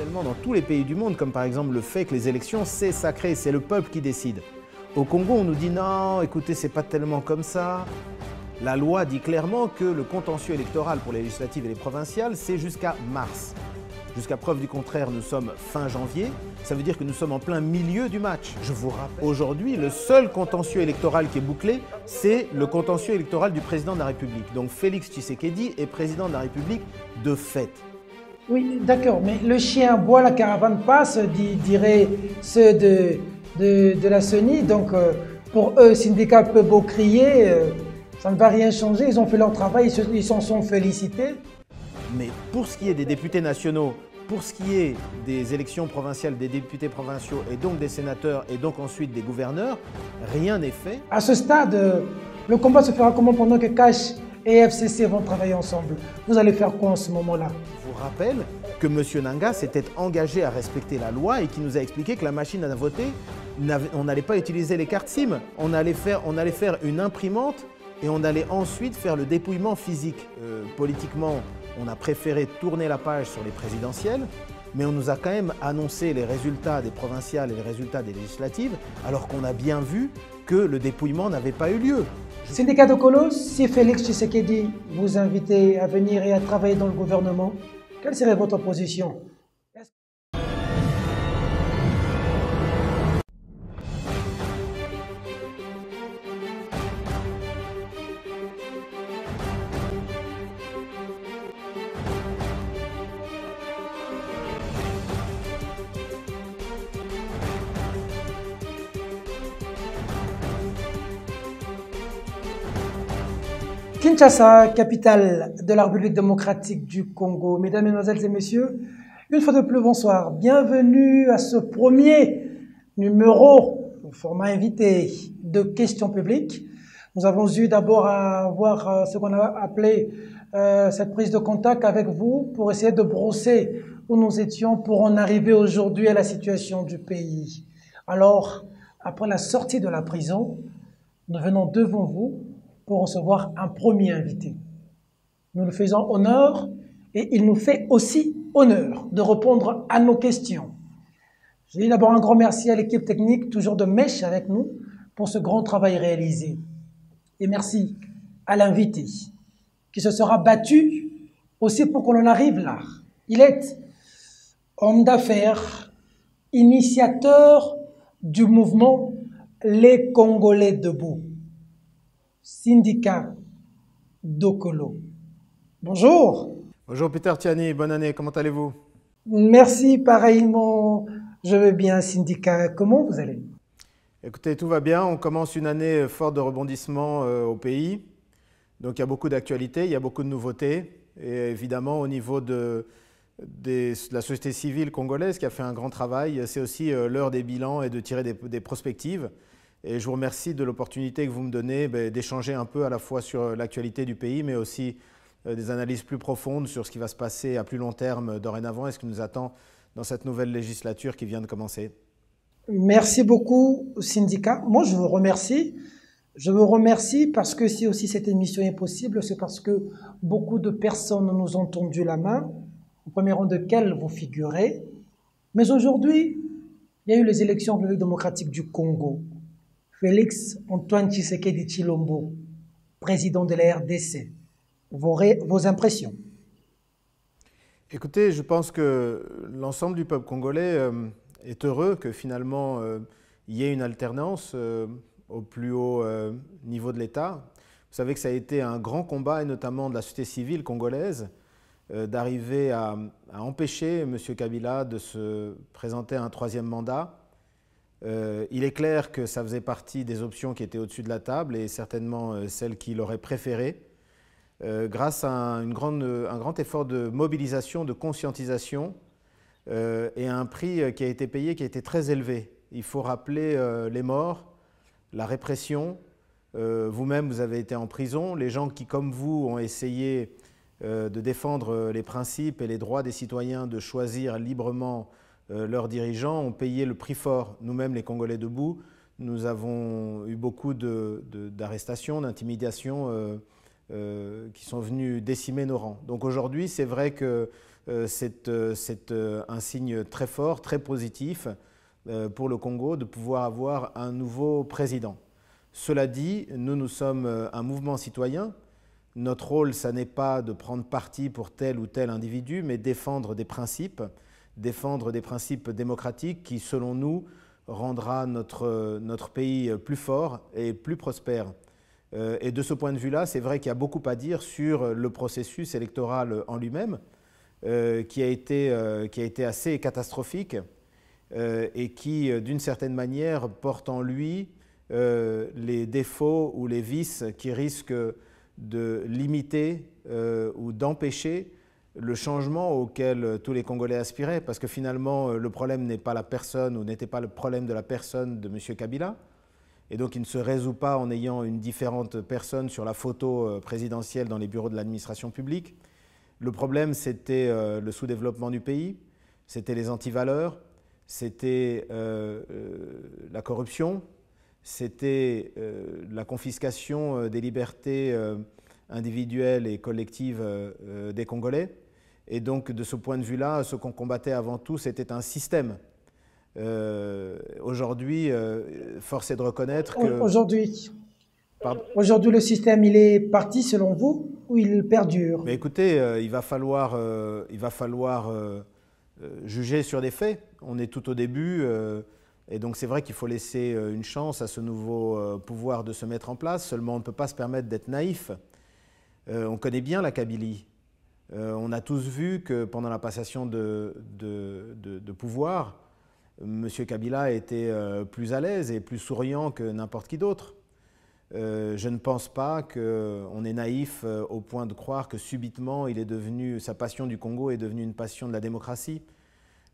essentiellement dans tous les pays du monde, comme par exemple le fait que les élections, c'est sacré, c'est le peuple qui décide. Au Congo, on nous dit non, écoutez, c'est pas tellement comme ça. La loi dit clairement que le contentieux électoral pour les législatives et les provinciales, c'est jusqu'à mars. Jusqu'à preuve du contraire, nous sommes fin janvier. Ça veut dire que nous sommes en plein milieu du match. Je vous rappelle, aujourd'hui, le seul contentieux électoral qui est bouclé, c'est le contentieux électoral du président de la République. Donc Félix Tshisekedi est président de la République de fait. Oui, d'accord, mais le chien boit, la caravane passe, diraient ceux de la CENI. Donc, pour eux, syndicat peut beau crier, ça ne va rien changer. Ils ont fait leur travail, ils s'en sont félicités. Mais pour ce qui est des députés nationaux, pour ce qui est des élections provinciales des députés provinciaux et donc des sénateurs et donc ensuite des gouverneurs, rien n'est fait. À ce stade, le combat se fera comment pendant que Cash et FCC vont travailler ensemble? Vous allez faire quoi en ce moment-là? Je vous rappelle que M. Nanga s'était engagé à respecter la loi et qui nous a expliqué que la machine à voter, on n'allait pas utiliser les cartes SIM, on allait faire une imprimante et on allait ensuite faire le dépouillement physique. Politiquement, on a préféré tourner la page sur les présidentielles, mais on nous a quand même annoncé les résultats des provinciales et les résultats des législatives, alors qu'on a bien vu que le dépouillement n'avait pas eu lieu. Syndicat de Colo, si Félix Tshisekedi vous invitait à venir et à travailler dans le gouvernement, quelle serait votre position? Kinshasa, capitale de la République démocratique du Congo. Mesdames, Mesdemoiselles et Messieurs, une fois de plus, bonsoir. Bienvenue à ce premier numéro, au format invité, de questions publiques. Nous avons eu d'abord à avoir ce qu'on a appelé cette prise de contact avec vous pour essayer de brosser où nous étions pour en arriver aujourd'hui à la situation du pays. Alors, après la sortie de la prison, nous venons devant vous pour recevoir un premier invité. Nous le faisons honneur et il nous fait aussi honneur de répondre à nos questions. Je dis d'abord un grand merci à l'équipe technique, toujours de mèche avec nous, pour ce grand travail réalisé. Et merci à l'invité qui se sera battu aussi pour qu'on en arrive là. Il est homme d'affaires, initiateur du mouvement Les Congolais debout. Syndicat d'Okolo. Bonjour. Bonjour Peter Tiani, bonne année, comment allez-vous? Merci, pareillement. Je vais bien, syndicat. Comment vous allez? Écoutez, tout va bien, on commence une année forte de rebondissement au pays. Donc il y a beaucoup d'actualités, il y a beaucoup de nouveautés. Et évidemment, au niveau de la société civile congolaise qui a fait un grand travail, c'est aussi l'heure des bilans et de tirer des prospectives. Et je vous remercie de l'opportunité que vous me donnez d'échanger un peu à la fois sur l'actualité du pays, mais aussi des analyses plus profondes sur ce qui va se passer à plus long terme dorénavant et ce qui nous attend dans cette nouvelle législature qui vient de commencer. Merci beaucoup, syndicat. Moi, je vous remercie. Je vous remercie parce que si aussi cette émission est possible, c'est parce que beaucoup de personnes nous ont tendu la main, au premier rang desquelles vous figurez. Mais aujourd'hui, il y a eu les élections démocratiques du Congo. Félix Antoine Tshisekedi Tshilombo, président de la RDC. Vos impressions? Écoutez, je pense que l'ensemble du peuple congolais est heureux que finalement il y ait une alternance au plus haut niveau de l'État. Vous savez que ça a été un grand combat, et notamment de la société civile congolaise, d'arriver à empêcher M. Kabila de se présenter à un troisième mandat. Il est clair que ça faisait partie des options qui étaient au-dessus de la table et certainement celles qu'il aurait préférées. Grâce à un grand effort de mobilisation, de conscientisation et à un prix qui a été payé, qui a été très élevé. Il faut rappeler les morts, la répression. Vous-même, vous avez été en prison. Les gens qui, comme vous, ont essayé de défendre les principes et les droits des citoyens de choisir librement leurs dirigeants ont payé le prix fort. Nous-mêmes, les Congolais debout, nous avons eu beaucoup d'arrestations, d'intimidations qui sont venus décimer nos rangs. Donc aujourd'hui, c'est vrai que c'est un signe très fort, très positif pour le Congo de pouvoir avoir un nouveau président. Cela dit, nous sommes un mouvement citoyen. Notre rôle, ça n'est pas de prendre parti pour tel ou tel individu, mais défendre des principes démocratiques qui, selon nous, rendra notre pays plus fort et plus prospère. Et de ce point de vue-là, c'est vrai qu'il y a beaucoup à dire sur le processus électoral en lui-même, qui a été assez catastrophique et qui, d'une certaine manière, porte en lui les défauts ou les vices qui risquent de limiter ou d'empêcher le changement auquel tous les Congolais aspiraient, parce que finalement, le problème n'est pas la personne ou n'était pas le problème de la personne de M. Kabila, et donc il ne se résout pas en ayant une différente personne sur la photo présidentielle dans les bureaux de l'administration publique. Le problème, c'était le sous-développement du pays, c'était les antivaleurs, c'était la corruption, c'était la confiscation des libertés individuelles et collectives des Congolais. Et donc, de ce point de vue-là, ce qu'on combattait avant tout, c'était un système. Aujourd'hui, force est de reconnaître que... Aujourd'hui, le système, il est parti selon vous ou il perdure? Mais écoutez, il va falloir juger sur des faits. On est tout au début. Et donc c'est vrai qu'il faut laisser une chance à ce nouveau pouvoir de se mettre en place. Seulement, on ne peut pas se permettre d'être naïf. On connaît bien la Kabylie. On a tous vu que pendant la passation de pouvoir, M. Kabila était plus à l'aise et plus souriant que n'importe qui d'autre. Je ne pense pas qu'on est naïf au point de croire que subitement sa passion du Congo est devenue une passion de la démocratie.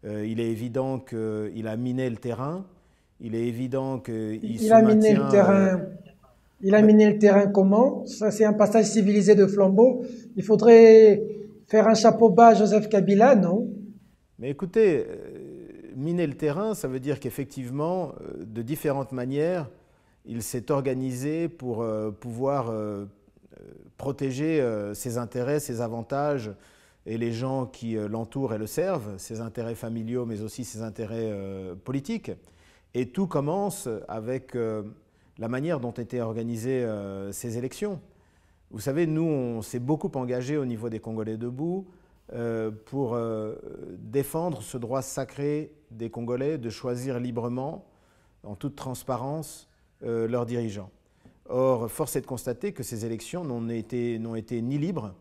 Il est évident qu'il a miné le terrain. Il est évident qu'il se maintient... Il a miné le terrain comment? Ça, c'est un passage civilisé de flambeau. Il faudrait faire un chapeau bas à Joseph Kabila, non? Mais écoutez, miner le terrain, ça veut dire qu'effectivement, de différentes manières, il s'est organisé pour pouvoir protéger ses intérêts, ses avantages et les gens qui l'entourent et le servent, ses intérêts familiaux mais aussi ses intérêts politiques. Et tout commence avec la manière dont étaient organisées ces élections. Vous savez, nous, on s'est beaucoup engagé au niveau des Congolais debout pour défendre ce droit sacré des Congolais de choisir librement, en toute transparence, leurs dirigeants. Or, force est de constater que ces élections n'ont été ni libres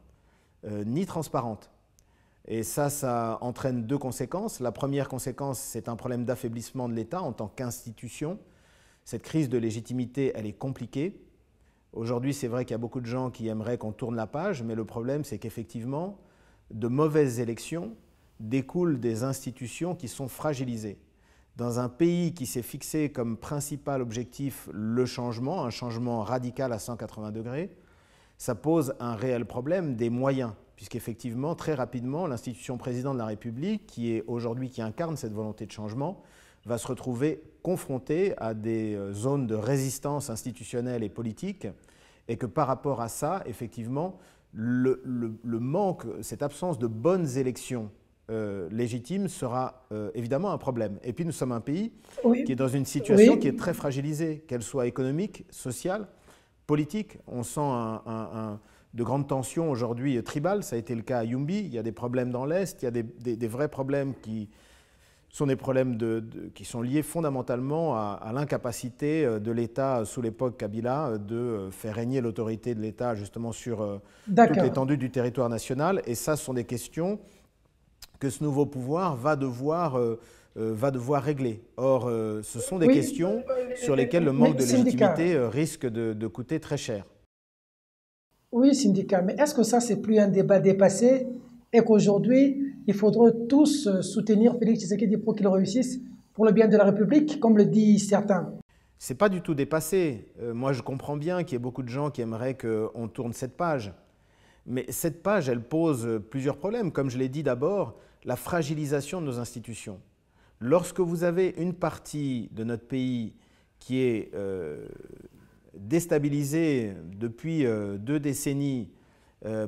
ni transparentes. Et ça entraîne deux conséquences. La première conséquence, c'est un problème d'affaiblissement de l'État en tant qu'institution. Cette crise de légitimité, elle est compliquée. Aujourd'hui, c'est vrai qu'il y a beaucoup de gens qui aimeraient qu'on tourne la page, mais le problème, c'est qu'effectivement, de mauvaises élections découlent des institutions qui sont fragilisées. Dans un pays qui s'est fixé comme principal objectif le changement, un changement radical à 180 degrés, ça pose un réel problème des moyens, puisqu'effectivement, très rapidement, l'institution président de la République, qui incarne cette volonté de changement, va se retrouver confrontée à des zones de résistance institutionnelle et politique, et que par rapport à ça, effectivement, le manque, cette absence de bonnes élections légitime sera évidemment un problème. Et puis nous sommes un pays qui est dans une situation qui est très fragilisée, qu'elle soit économique, sociale, politique. On sent de grandes tensions aujourd'hui tribales, ça a été le cas à Yumbi, il y a des problèmes dans l'Est, il y a des vrais problèmes qui sont des problèmes qui sont liés fondamentalement à l'incapacité de l'État sous l'époque Kabila de faire régner l'autorité de l'État justement sur toute l'étendue du territoire national. Et ça, ce sont des questions que ce nouveau pouvoir va devoir régler. Or, ce sont des questions sur lesquelles le manque de légitimité risque de coûter très cher. Oui, syndicat, mais est-ce que ça, c'est plus un débat dépassé et qu'aujourd'hui, il faudrait tous soutenir Félix Tshisekedi pour qu'il réussisse pour le bien de la République, comme le disent certains? Ce n'est pas du tout dépassé. Moi, je comprends bien qu'il y ait beaucoup de gens qui aimeraient qu'on tourne cette page. Mais cette page, elle pose plusieurs problèmes. Comme je l'ai dit d'abord, la fragilisation de nos institutions. Lorsque vous avez une partie de notre pays qui est déstabilisée depuis 2 décennies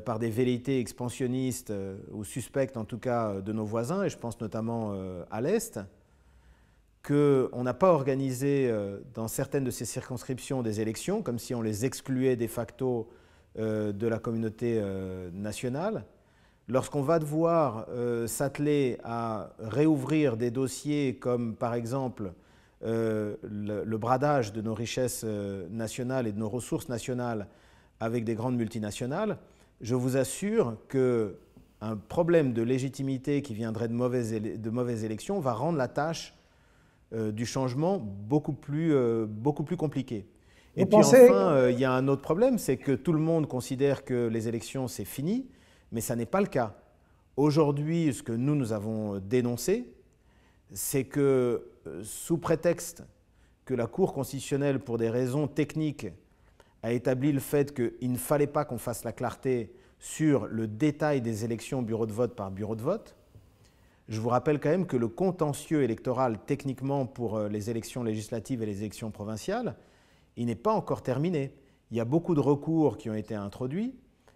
par des velléités expansionnistes ou suspectes en tout cas de nos voisins, et je pense notamment à l'Est, qu'on n'a pas organisé dans certaines de ces circonscriptions des élections, comme si on les excluait de facto de la communauté nationale. Lorsqu'on va devoir s'atteler à réouvrir des dossiers comme par exemple le bradage de nos richesses nationales et de nos ressources nationales avec des grandes multinationales, je vous assure qu'un problème de légitimité qui viendrait de mauvaises élections va rendre la tâche du changement beaucoup plus compliquée. Et puis enfin, il y a un autre problème, c'est que tout le monde considère que les élections, c'est fini, mais ça n'est pas le cas. Aujourd'hui, ce que nous avons dénoncé, c'est que sous prétexte que la Cour constitutionnelle, pour des raisons techniques, a établi le fait qu'il ne fallait pas qu'on fasse la clarté sur le détail des élections bureau de vote par bureau de vote. Je vous rappelle quand même que le contentieux électoral, techniquement pour les élections législatives et les élections provinciales, il n'est pas encore terminé. Il y a beaucoup de recours qui ont été introduits,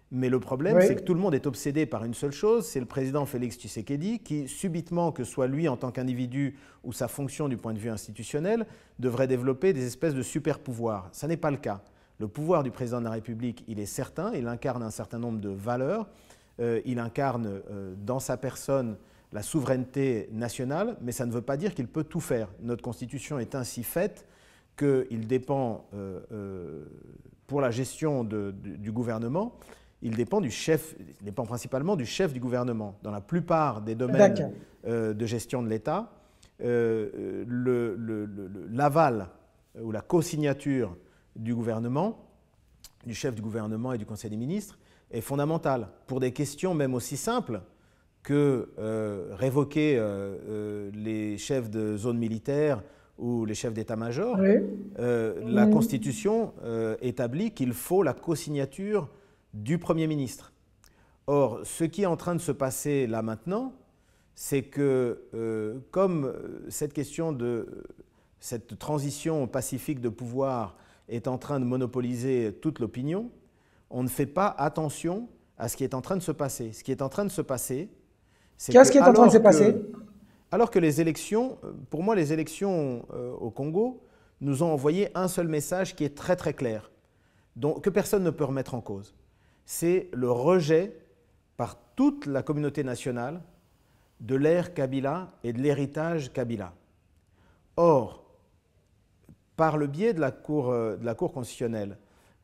mais le problème, c'est que tout le monde est obsédé par une seule chose, c'est le président Félix Tshisekedi qui, subitement, que ce soit lui en tant qu'individu ou sa fonction du point de vue institutionnel, devrait développer des espèces de super-pouvoirs. Ça n'est pas le cas. Le pouvoir du président de la République, il est certain, il incarne un certain nombre de valeurs, il incarne dans sa personne la souveraineté nationale, mais ça ne veut pas dire qu'il peut tout faire. Notre Constitution est ainsi faite qu'il dépend, pour la gestion du gouvernement, il dépend principalement du chef du gouvernement. Dans la plupart des domaines de gestion de l'État, l'aval ou la co-signature du gouvernement, du chef du gouvernement et du Conseil des ministres, est fondamentale pour des questions même aussi simples que révoquer les chefs de zone militaire ou les chefs d'état-major. La Constitution établit qu'il faut la co-signature du Premier ministre. Or, ce qui est en train de se passer là maintenant, c'est que comme cette question de cette transition pacifique de pouvoir est en train de monopoliser toute l'opinion, on ne fait pas attention à ce qui est en train de se passer. Ce qui est en train de se passer, c'est qu'est-ce qui est en train de se passer ? Alors que les élections, pour moi, les élections au Congo nous ont envoyé un seul message qui est très très clair, que personne ne peut remettre en cause. C'est le rejet par toute la communauté nationale de l'ère Kabila et de l'héritage Kabila. Or, par le biais de la Cour constitutionnelle,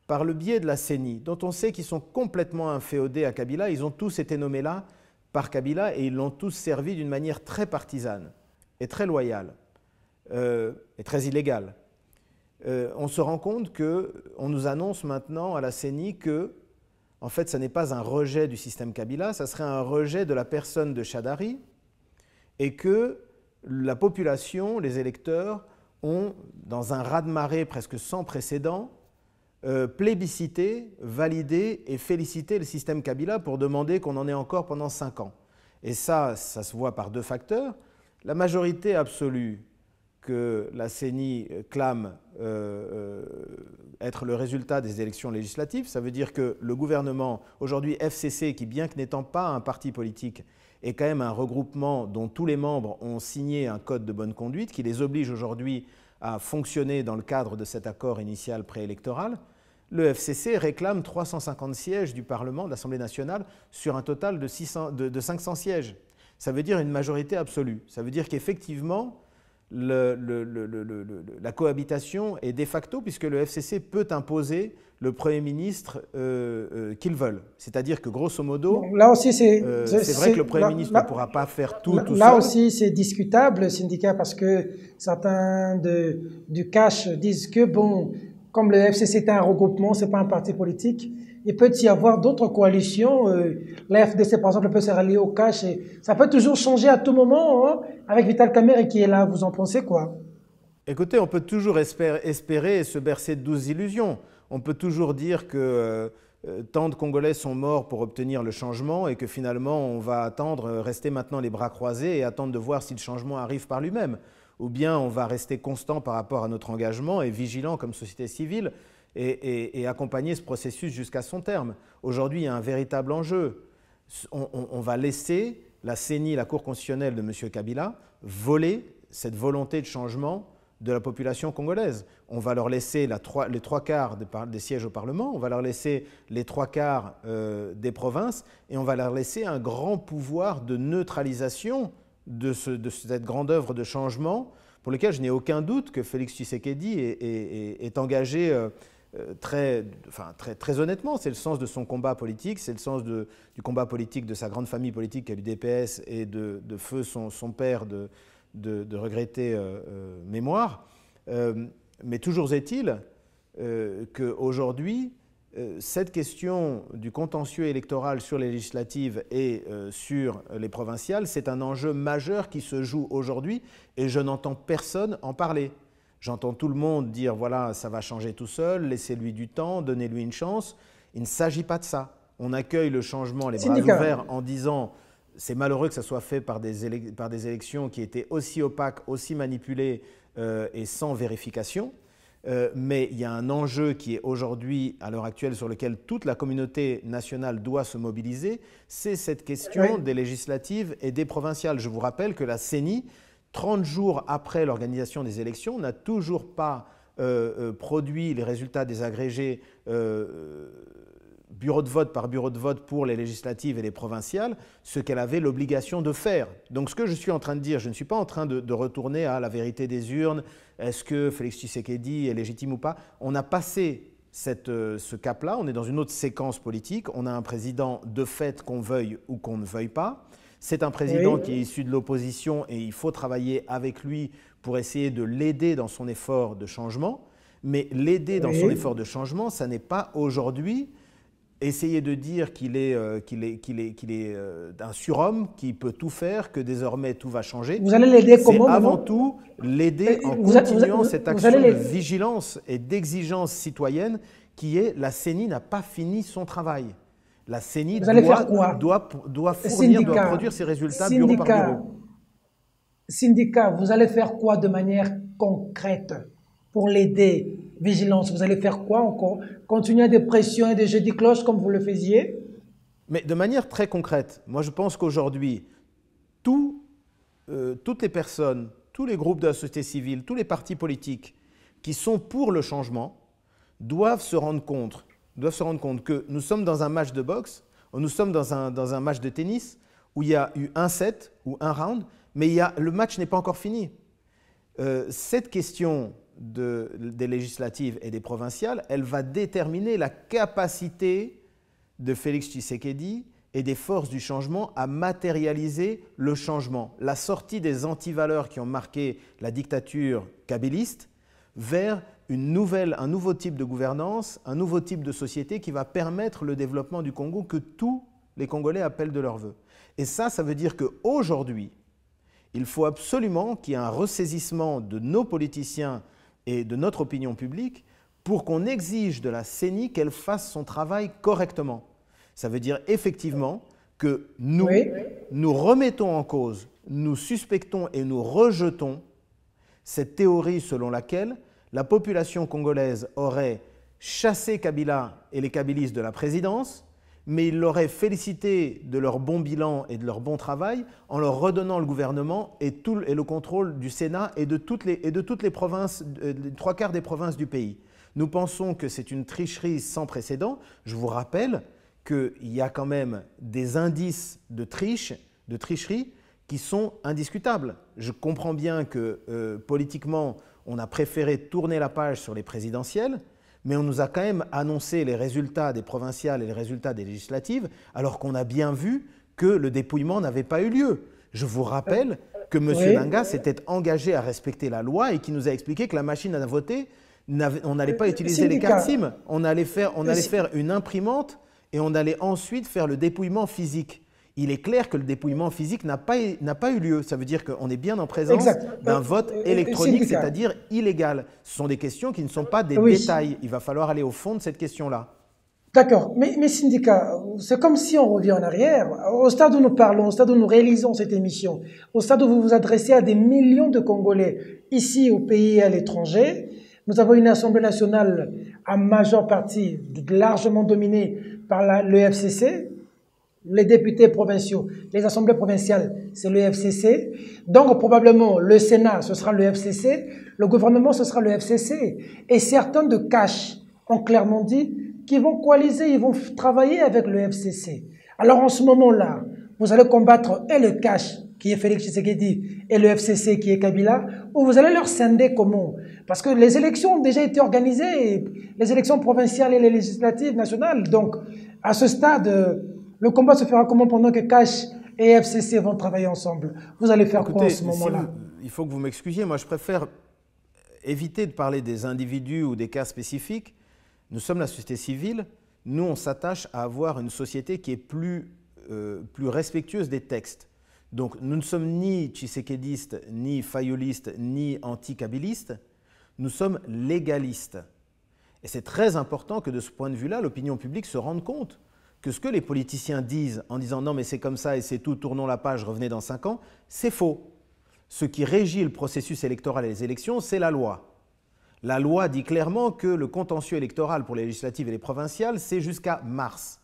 par le biais de la CENI, dont on sait qu'ils sont complètement inféodés à Kabila, ils ont tous été nommés là par Kabila et ils l'ont tous servi d'une manière très partisane et très loyale et très illégale. On se rend compte qu'on nous annonce maintenant à la CENI que, en fait, ce n'est pas un rejet du système Kabila, ça serait un rejet de la personne de Chadari et que la population, les électeurs, ont, dans un raz-de-marée presque sans précédent, plébiscité, validé et félicité le système Kabila pour demander qu'on en ait encore pendant 5 ans. Et ça se voit par 2 facteurs. La majorité absolue que la CENI clame être le résultat des élections législatives, ça veut dire que le gouvernement, aujourd'hui FCC, qui bien que n'étant pas un parti politique, est quand même un regroupement dont tous les membres ont signé un code de bonne conduite qui les oblige aujourd'hui à fonctionner dans le cadre de cet accord initial préélectoral. Le FCC réclame 350 sièges du Parlement, de l'Assemblée nationale, sur un total de 500 sièges. Ça veut dire une majorité absolue. Ça veut dire qu'effectivement, la cohabitation est de facto, puisque le FCC peut imposer le Premier ministre qu'ils veulent. C'est-à-dire que, grosso modo, là aussi c'est vrai que le Premier ministre ne pourra pas faire tout seul. Là aussi, c'est discutable, le syndicat, parce que certains du cash disent que, bon, comme le FCC est un regroupement, c'est pas un parti politique, il peut y avoir d'autres coalitions. La FDC, par exemple, peut se rallier au cash. Et ça peut toujours changer à tout moment, hein, avec Vital Kamerhe qui est là. Vous en pensez quoi? Écoutez, on peut toujours espérer et se bercer de 12 illusions. On peut toujours dire que tant de Congolais sont morts pour obtenir le changement et que finalement, on va attendre, rester maintenant les bras croisés et attendre de voir si le changement arrive par lui-même. Ou bien on va rester constant par rapport à notre engagement et vigilant comme société civile et accompagner ce processus jusqu'à son terme. Aujourd'hui, il y a un véritable enjeu. On va laisser la CENI, la Cour constitutionnelle de M. Kabila, voler cette volonté de changement de la population congolaise. On va leur laisser les 3/4 des sièges au Parlement, on va leur laisser les 3/4 des provinces, et on va leur laisser un grand pouvoir de neutralisation de cette grande œuvre de changement pour lequel je n'ai aucun doute que Félix Tshisekedi est engagé très honnêtement. C'est le sens de son combat politique, c'est le sens du combat politique de sa grande famille politique, qui est l'UDPS, et de feu son père de regretter mémoire. Mais toujours est-il qu'aujourd'hui, cette question du contentieux électoral sur les législatives et sur les provinciales, c'est un enjeu majeur qui se joue aujourd'hui, et je n'entends personne en parler. J'entends tout le monde dire, voilà, ça va changer tout seul, laissez-lui du temps, donnez-lui une chance. Il ne s'agit pas de ça. On accueille le changement les bras ouverts en disant, c'est malheureux que ça soit fait par des élections qui étaient aussi opaques, aussi manipulées et sans vérification. Mais il y a un enjeu qui est aujourd'hui, à l'heure actuelle, sur lequel toute la communauté nationale doit se mobiliser, c'est cette question des législatives et des provinciales. Je vous rappelle que la CENI, 30 jours après l'organisation des élections, n'a toujours pas produit les résultats des agrégés bureau de vote par bureau de vote pour les législatives et les provinciales, ce qu'elle avait l'obligation de faire. Donc ce que je suis en train de dire, je ne suis pas en train de retourner à la vérité des urnes, est-ce que Félix Tshisekedi est légitime ou pas. On a passé ce cap-là, on est dans une autre séquence politique, on a un président de fait qu'on veuille ou qu'on ne veuille pas. C'est un président qui est issu de l'opposition et il faut travailler avec lui pour essayer de l'aider dans son effort de changement. Mais l'aider dans son effort de changement, ça n'est pas aujourd'hui essayer de dire qu'il est un surhomme qui peut tout faire, que désormais tout va changer. Vous allez l'aider comment? C'est avant tout l'aider en continuant cette action de vigilance et d'exigence citoyenne qui est la CENI n'a pas fini son travail. La CENI doit produire ses résultats bureau par bureau. Syndicat, vous allez faire quoi de manière concrète pour l'aider? Vigilance, vous allez faire quoi encore? Continuer des pressions et des jeux de cloche comme vous le faisiez? Mais de manière très concrète, moi je pense qu'aujourd'hui, toutes les personnes, tous les groupes de la société civile, tous les partis politiques qui sont pour le changement doivent se rendre compte que nous sommes dans un match de boxe, nous sommes dans un match de tennis où il y a eu un set ou un round, mais le match n'est pas encore fini. Cette question des législatives et des provinciales, elle va déterminer la capacité de Félix Tshisekedi et des forces du changement à matérialiser le changement, la sortie des antivaleurs qui ont marqué la dictature kabyliste vers un nouveau type de gouvernance, un nouveau type de société qui va permettre le développement du Congo que tous les Congolais appellent de leur vœu. Et ça veut dire qu'aujourd'hui, il faut absolument qu'il y ait un ressaisissement de nos politiciens et de notre opinion publique pour qu'on exige de la CENI qu'elle fasse son travail correctement. Ça veut dire effectivement que nous remettons en cause, nous suspectons et nous rejetons cette théorie selon laquelle la population congolaise aurait chassé Kabila et les kabylistes de la présidence, mais il l'aurait félicité de leur bon bilan et de leur bon travail en leur redonnant le gouvernement et le contrôle du Sénat et de toutes les provinces, 3/4 des provinces du pays. Nous pensons que c'est une tricherie sans précédent. Je vous rappelle qu'il y a quand même des indices de tricherie qui sont indiscutables. Je comprends bien que politiquement, on a préféré tourner la page sur les présidentielles, mais on nous a quand même annoncé les résultats des provinciales et les résultats des législatives, alors qu'on a bien vu que le dépouillement n'avait pas eu lieu. Je vous rappelle que M. Nanga s'était engagé à respecter la loi et qui nous a expliqué que la machine à voter, on n'allait pas utiliser les cartes SIM, on allait faire une imprimante et on allait ensuite faire le dépouillement physique. Il est clair que le dépouillement physique n'a pas eu lieu. Ça veut dire qu'on est bien en présence d'un vote électronique, c'est-à-dire illégal. Ce sont des questions qui ne sont pas des détails. Il va falloir aller au fond de cette question-là. D'accord. Mais syndicat, c'est comme si on revient en arrière. Au stade où nous parlons, au stade où nous réalisons cette émission, au stade où vous vous adressez à des millions de Congolais, ici au pays et à l'étranger, Nous avons une Assemblée nationale en majeure partie largement dominée par le FCC, les députés provinciaux, les assemblées provinciales, c'est le FCC. Donc, probablement, le Sénat, ce sera le FCC, le gouvernement, ce sera le FCC. Et certains de cash ont clairement dit qu'ils vont coaliser, ils vont travailler avec le FCC. Alors, en ce moment-là, vous allez combattre et le cash, qui est Félix Tshisekedi, et le FCC, qui est Kabila, ou vous allez leur scinder comment? Parce que les élections ont déjà été organisées, les élections provinciales et les législatives nationales. Donc, à ce stade, le combat se fera comment pendant que Cash et FCC vont travailler ensemble? Vous allez faire quoi en ce moment-là? Il faut que vous m'excusiez. Moi, je préfère éviter de parler des individus ou des cas spécifiques. Nous sommes la société civile. Nous, on s'attache à avoir une société qui est plus respectueuse des textes. Donc, nous ne sommes ni tshisekédistes, ni fayolistes, ni anti-kabilistes. Nous sommes légalistes. Et c'est très important que de ce point de vue-là, l'opinion publique se rende compte que ce que les politiciens disent en disant « non mais c'est comme ça et c'est tout, tournons la page, revenez dans 5 ans », c'est faux. Ce qui régit le processus électoral et les élections, c'est la loi. La loi dit clairement que le contentieux électoral pour les législatives et les provinciales, c'est jusqu'à mars.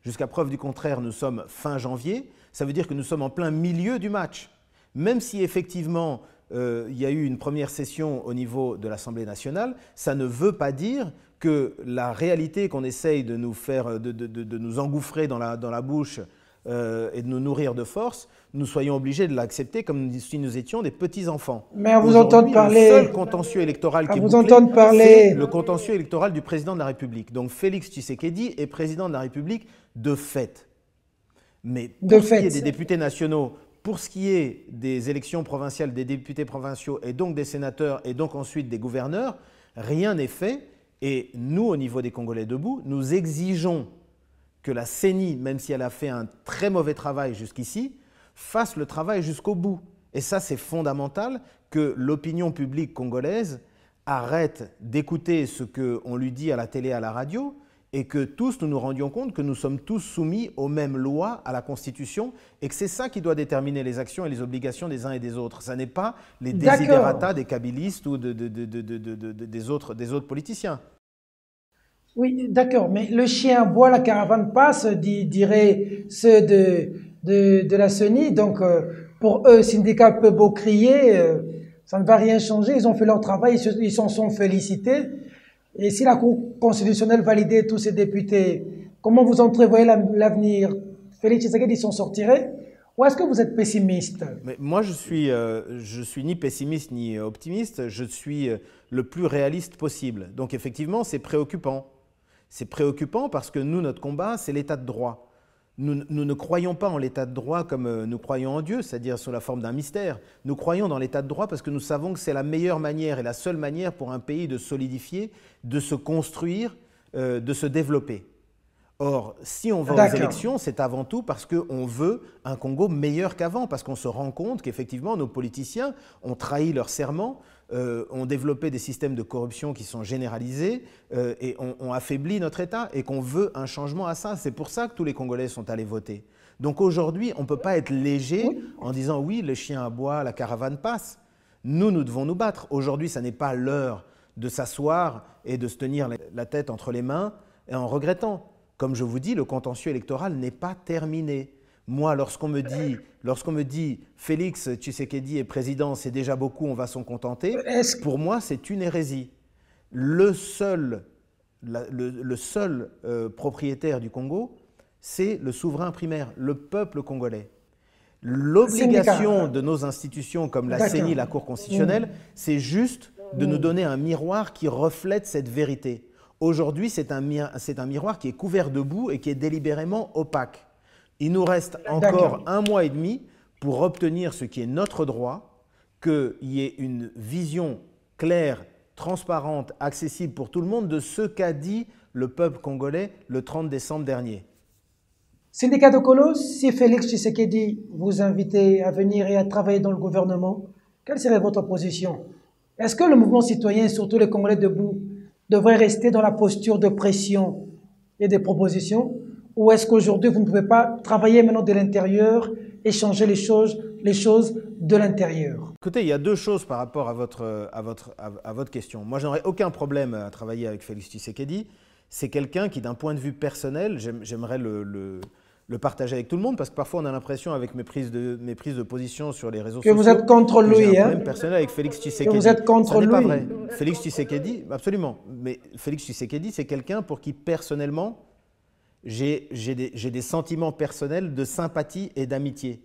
Jusqu'à preuve du contraire, nous sommes fin janvier, ça veut dire que nous sommes en plein milieu du match. Même si effectivement il y a eu une première session au niveau de l'Assemblée nationale, ça ne veut pas dire que la réalité qu'on essaye de nous faire, de nous engouffrer dans la bouche et de nous nourrir de force, nous soyons obligés de l'accepter comme si nous étions des petits-enfants. Mais à vous entendre parler... Le seul contentieux électoral qui est bouclé, c'est le contentieux électoral du président de la République. Donc Félix Tshisekedi est président de la République de fait. Mais pour ce qui est des députés nationaux, pour ce qui est des élections provinciales des députés provinciaux et donc des sénateurs et donc ensuite des gouverneurs, rien n'est fait. Et nous, au niveau des Congolais debout, nous exigeons que la CENI, même si elle a fait un très mauvais travail jusqu'ici, fasse le travail jusqu'au bout. Et ça, c'est fondamental que l'opinion publique congolaise arrête d'écouter ce qu'on lui dit à la télé, à la radio, et que tous nous nous rendions compte que nous sommes tous soumis aux mêmes lois, à la Constitution, et que c'est ça qui doit déterminer les actions et les obligations des uns et des autres. Ça n'est pas les desiderata des kabylistes ou des autres politiciens. Oui, d'accord, mais le chien boit, la caravane passe, diraient ceux de la CENI. Donc, pour eux, syndicat peut beau crier, ça ne va rien changer. Ils ont fait leur travail, ils s'en sont félicités. Et si la Cour constitutionnelle validait tous ces députés, comment vous entrevoyez l'avenir? Félix Tshisekedi s'en sortirait? Ou est-ce que vous êtes pessimiste? Mais moi, je suis ni pessimiste ni optimiste, je suis le plus réaliste possible. Donc effectivement, c'est préoccupant. C'est préoccupant parce que nous, notre combat, c'est l'état de droit. Nous ne croyons pas en l'état de droit comme nous croyons en Dieu, c'est-à-dire sous la forme d'un mystère. Nous croyons dans l'état de droit parce que nous savons que c'est la meilleure manière et la seule manière pour un pays de solidifier, de se construire, de se développer. Or, si on va aux élections, c'est avant tout parce qu'on veut un Congo meilleur qu'avant, parce qu'on se rend compte qu'effectivement, nos politiciens ont trahi leur serment, ont développé des systèmes de corruption qui sont généralisés et ont affaibli notre État et qu'on veut un changement à ça. C'est pour ça que tous les Congolais sont allés voter. Donc aujourd'hui, on ne peut pas être léger en disant « oui, le chien aboie, la caravane passe ». Nous devons nous battre. Aujourd'hui, ça n'est pas l'heure de s'asseoir et de se tenir la tête entre les mains et en regrettant. Comme je vous dis, le contentieux électoral n'est pas terminé. Moi, lorsqu'on me dit Félix Tshisekedi est président, c'est déjà beaucoup, on va s'en contenter, pour moi, c'est une hérésie. Le seul propriétaire du Congo, c'est le souverain primaire, le peuple congolais. L'obligation de nos institutions comme la CENI, la Cour constitutionnelle, c'est juste de nous donner un miroir qui reflète cette vérité. Aujourd'hui, c'est un miroir qui est couvert de boue et qui est délibérément opaque. Il nous reste encore 1 mois et demi pour obtenir ce qui est notre droit, qu'il y ait une vision claire, transparente, accessible pour tout le monde de ce qu'a dit le peuple congolais le 30 décembre dernier. Syndicat de Colo, si Félix Tshisekedi vous invitait à venir et à travailler dans le gouvernement, quelle serait votre position? Est-ce que le mouvement citoyen, surtout les Congolais debout, devrait rester dans la posture de pression et de proposition? Ou est-ce qu'aujourd'hui, vous ne pouvez pas travailler maintenant de l'intérieur et changer les choses les choses de l'intérieur. Écoutez, il y a deux choses par rapport à votre question. Moi, je n'aurais aucun problème à travailler avec Félix Tshisekedi. C'est quelqu'un qui, d'un point de vue personnel, j'aimerais le partager avec tout le monde, parce que parfois on a l'impression, avec mes prises de position sur les réseaux sociaux, Que vous êtes contre que j'ai lui, un problème personnel avec Félix Tshisekedi. Que vous êtes contre Ça n'est lui. pas vrai. Félix Tshisekedi, absolument. Mais Félix Tshisekedi, c'est quelqu'un pour qui, personnellement, j'ai des sentiments personnels de sympathie et d'amitié.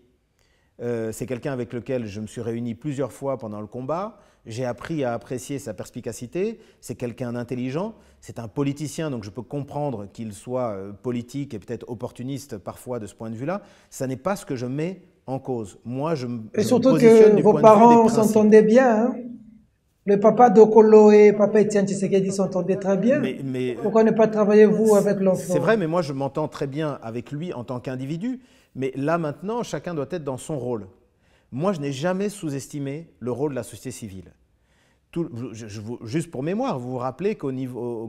C'est quelqu'un avec lequel je me suis réuni plusieurs fois pendant le combat. J'ai appris à apprécier sa perspicacité. C'est quelqu'un d'intelligent. C'est un politicien, donc je peux comprendre qu'il soit politique et peut-être opportuniste parfois de ce point de vue-là. Ça n'est pas ce que je mets en cause. Moi, et surtout que vos parents s'entendaient bien. Hein, le papa d'Okolo et papa Etienne Tshisekedi s'entendaient très bien. Pourquoi ne pas travailler, vous, avec l'enfant? C'est vrai, mais moi, je m'entends très bien avec lui en tant qu'individu. Mais là, maintenant, chacun doit être dans son rôle. Moi, je n'ai jamais sous-estimé le rôle de la société civile. Juste pour mémoire, vous vous rappelez quand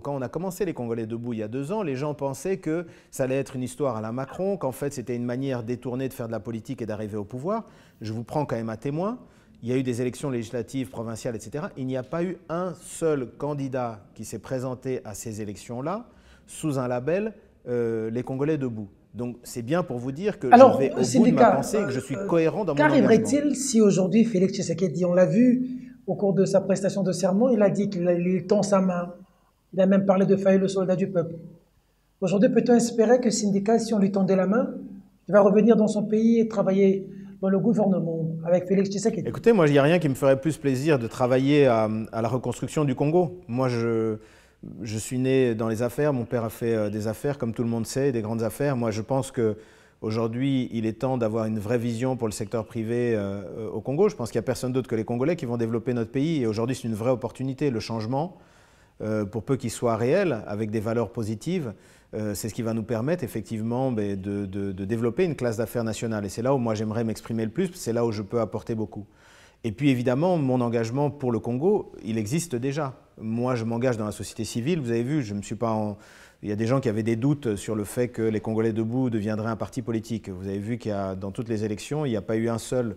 on a commencé les Congolais debout il y a 2 ans, les gens pensaient que ça allait être une histoire à la Macron, qu'en fait c'était une manière détournée de faire de la politique et d'arriver au pouvoir. Je vous prends quand même à témoin. Il y a eu des élections législatives, provinciales, etc. Il n'y a pas eu un seul candidat qui s'est présenté à ces élections-là sous un label les Congolais debout. Donc c'est bien pour vous dire que je vais au bout de ma pensée et que je suis cohérent dans mon engagement. Qu'arriverait-il si aujourd'hui Félix Tshisekedi, on l'a vu au cours de sa prestation de serment, il a dit qu'il tend sa main. Il a même parlé de Faye, le soldat du peuple. Aujourd'hui, peut-on espérer que Syndicat, si on lui tendait la main, il va revenir dans son pays et travailler dans le gouvernement avec Félix Tshisekedi? Écoutez, moi, il n'y a rien qui me ferait plus plaisir de travailler à la reconstruction du Congo. Moi, je suis né dans les affaires. Mon père a fait des affaires, comme tout le monde sait, des grandes affaires. Moi, je pense qu'aujourd'hui, il est temps d'avoir une vraie vision pour le secteur privé au Congo. Je pense qu'il n'y a personne d'autre que les Congolais qui vont développer notre pays. Et aujourd'hui, c'est une vraie opportunité. Le changement, pour peu qu'il soit réel, avec des valeurs positives, c'est ce qui va nous permettre effectivement de développer une classe d'affaires nationale. Et c'est là où moi j'aimerais m'exprimer le plus, c'est là où je peux apporter beaucoup. Et puis évidemment, mon engagement pour le Congo, il existe déjà. Moi, je m'engage dans la société civile. Vous avez vu, je ne suis pas il y a des gens qui avaient des doutes sur le fait que les Congolais debout deviendraient un parti politique. Vous avez vu qu'il y a, dans toutes les élections, il n'y a pas eu un seul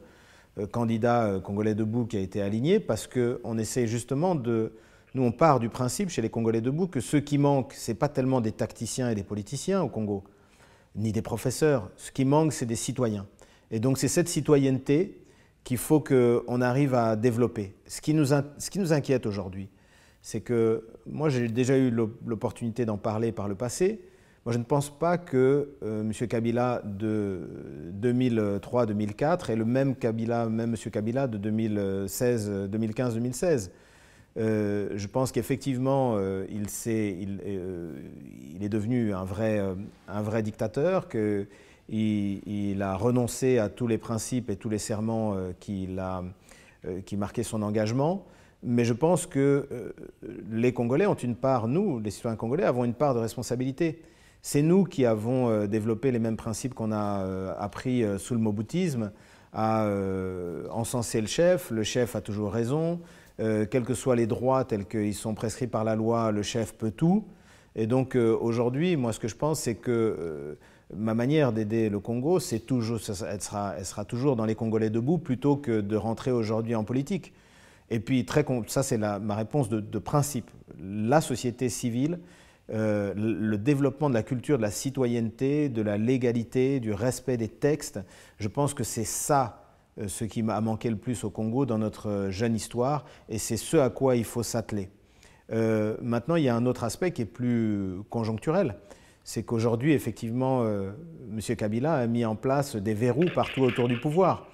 candidat Congolais debout qui a été aligné parce qu'on essaie justement de... Nous, on part du principe chez les Congolais debout que ceux qui manquent, ce n'est pas tellement des tacticiens et des politiciens au Congo, ni des professeurs. Ce qui manque, c'est des citoyens. Et donc, c'est cette citoyenneté qu'il faut qu'on arrive à développer. Ce qui nous inquiète aujourd'hui, c'est que moi, j'ai déjà eu l'opportunité d'en parler par le passé. Moi, je ne pense pas que M. Kabila de 2003-2004 est le même M. Kabila de 2015-2016. Je pense qu'effectivement, il est devenu un vrai dictateur, qu'il a renoncé à tous les principes et tous les serments qui marquaient son engagement. Mais je pense que les Congolais ont une part, nous, les citoyens congolais, avons une part de responsabilité. C'est nous qui avons développé les mêmes principes qu'on a appris sous le moboutisme, à encenser le chef a toujours raison, quels que soient les droits tels qu'ils sont prescrits par la loi, le chef peut tout. Et donc aujourd'hui, moi ce que je pense, c'est que ma manière d'aider le Congo, c'est toujours, elle sera toujours dans les Congolais debout plutôt que de rentrer aujourd'hui en politique. Et puis, ça c'est ma réponse de principe. La société civile, le développement de la culture de la citoyenneté, de la légalité, du respect des textes, je pense que c'est ça ce qui m'a manqué le plus au Congo dans notre jeune histoire, et c'est ce à quoi il faut s'atteler. Maintenant, il y a un autre aspect qui est plus conjoncturel. C'est qu'aujourd'hui, effectivement, M. Kabila a mis en place des verrous partout autour du pouvoir.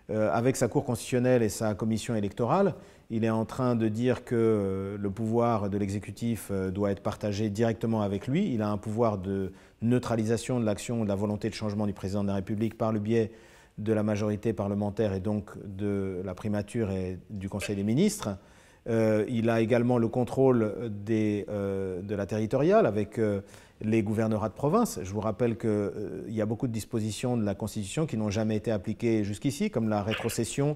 Avec sa Cour constitutionnelle et sa commission électorale, il est en train de dire que le pouvoir de l'exécutif doit être partagé directement avec lui. Il a un pouvoir de neutralisation de l'action, de la volonté de changement du président de la République par le biais de la majorité parlementaire et donc de la primature et du Conseil des ministres. Il a également le contrôle de la territoriale avec les gouvernorats de province. Je vous rappelle qu'il y a beaucoup de dispositions de la Constitution qui n'ont jamais été appliquées jusqu'ici, comme la rétrocession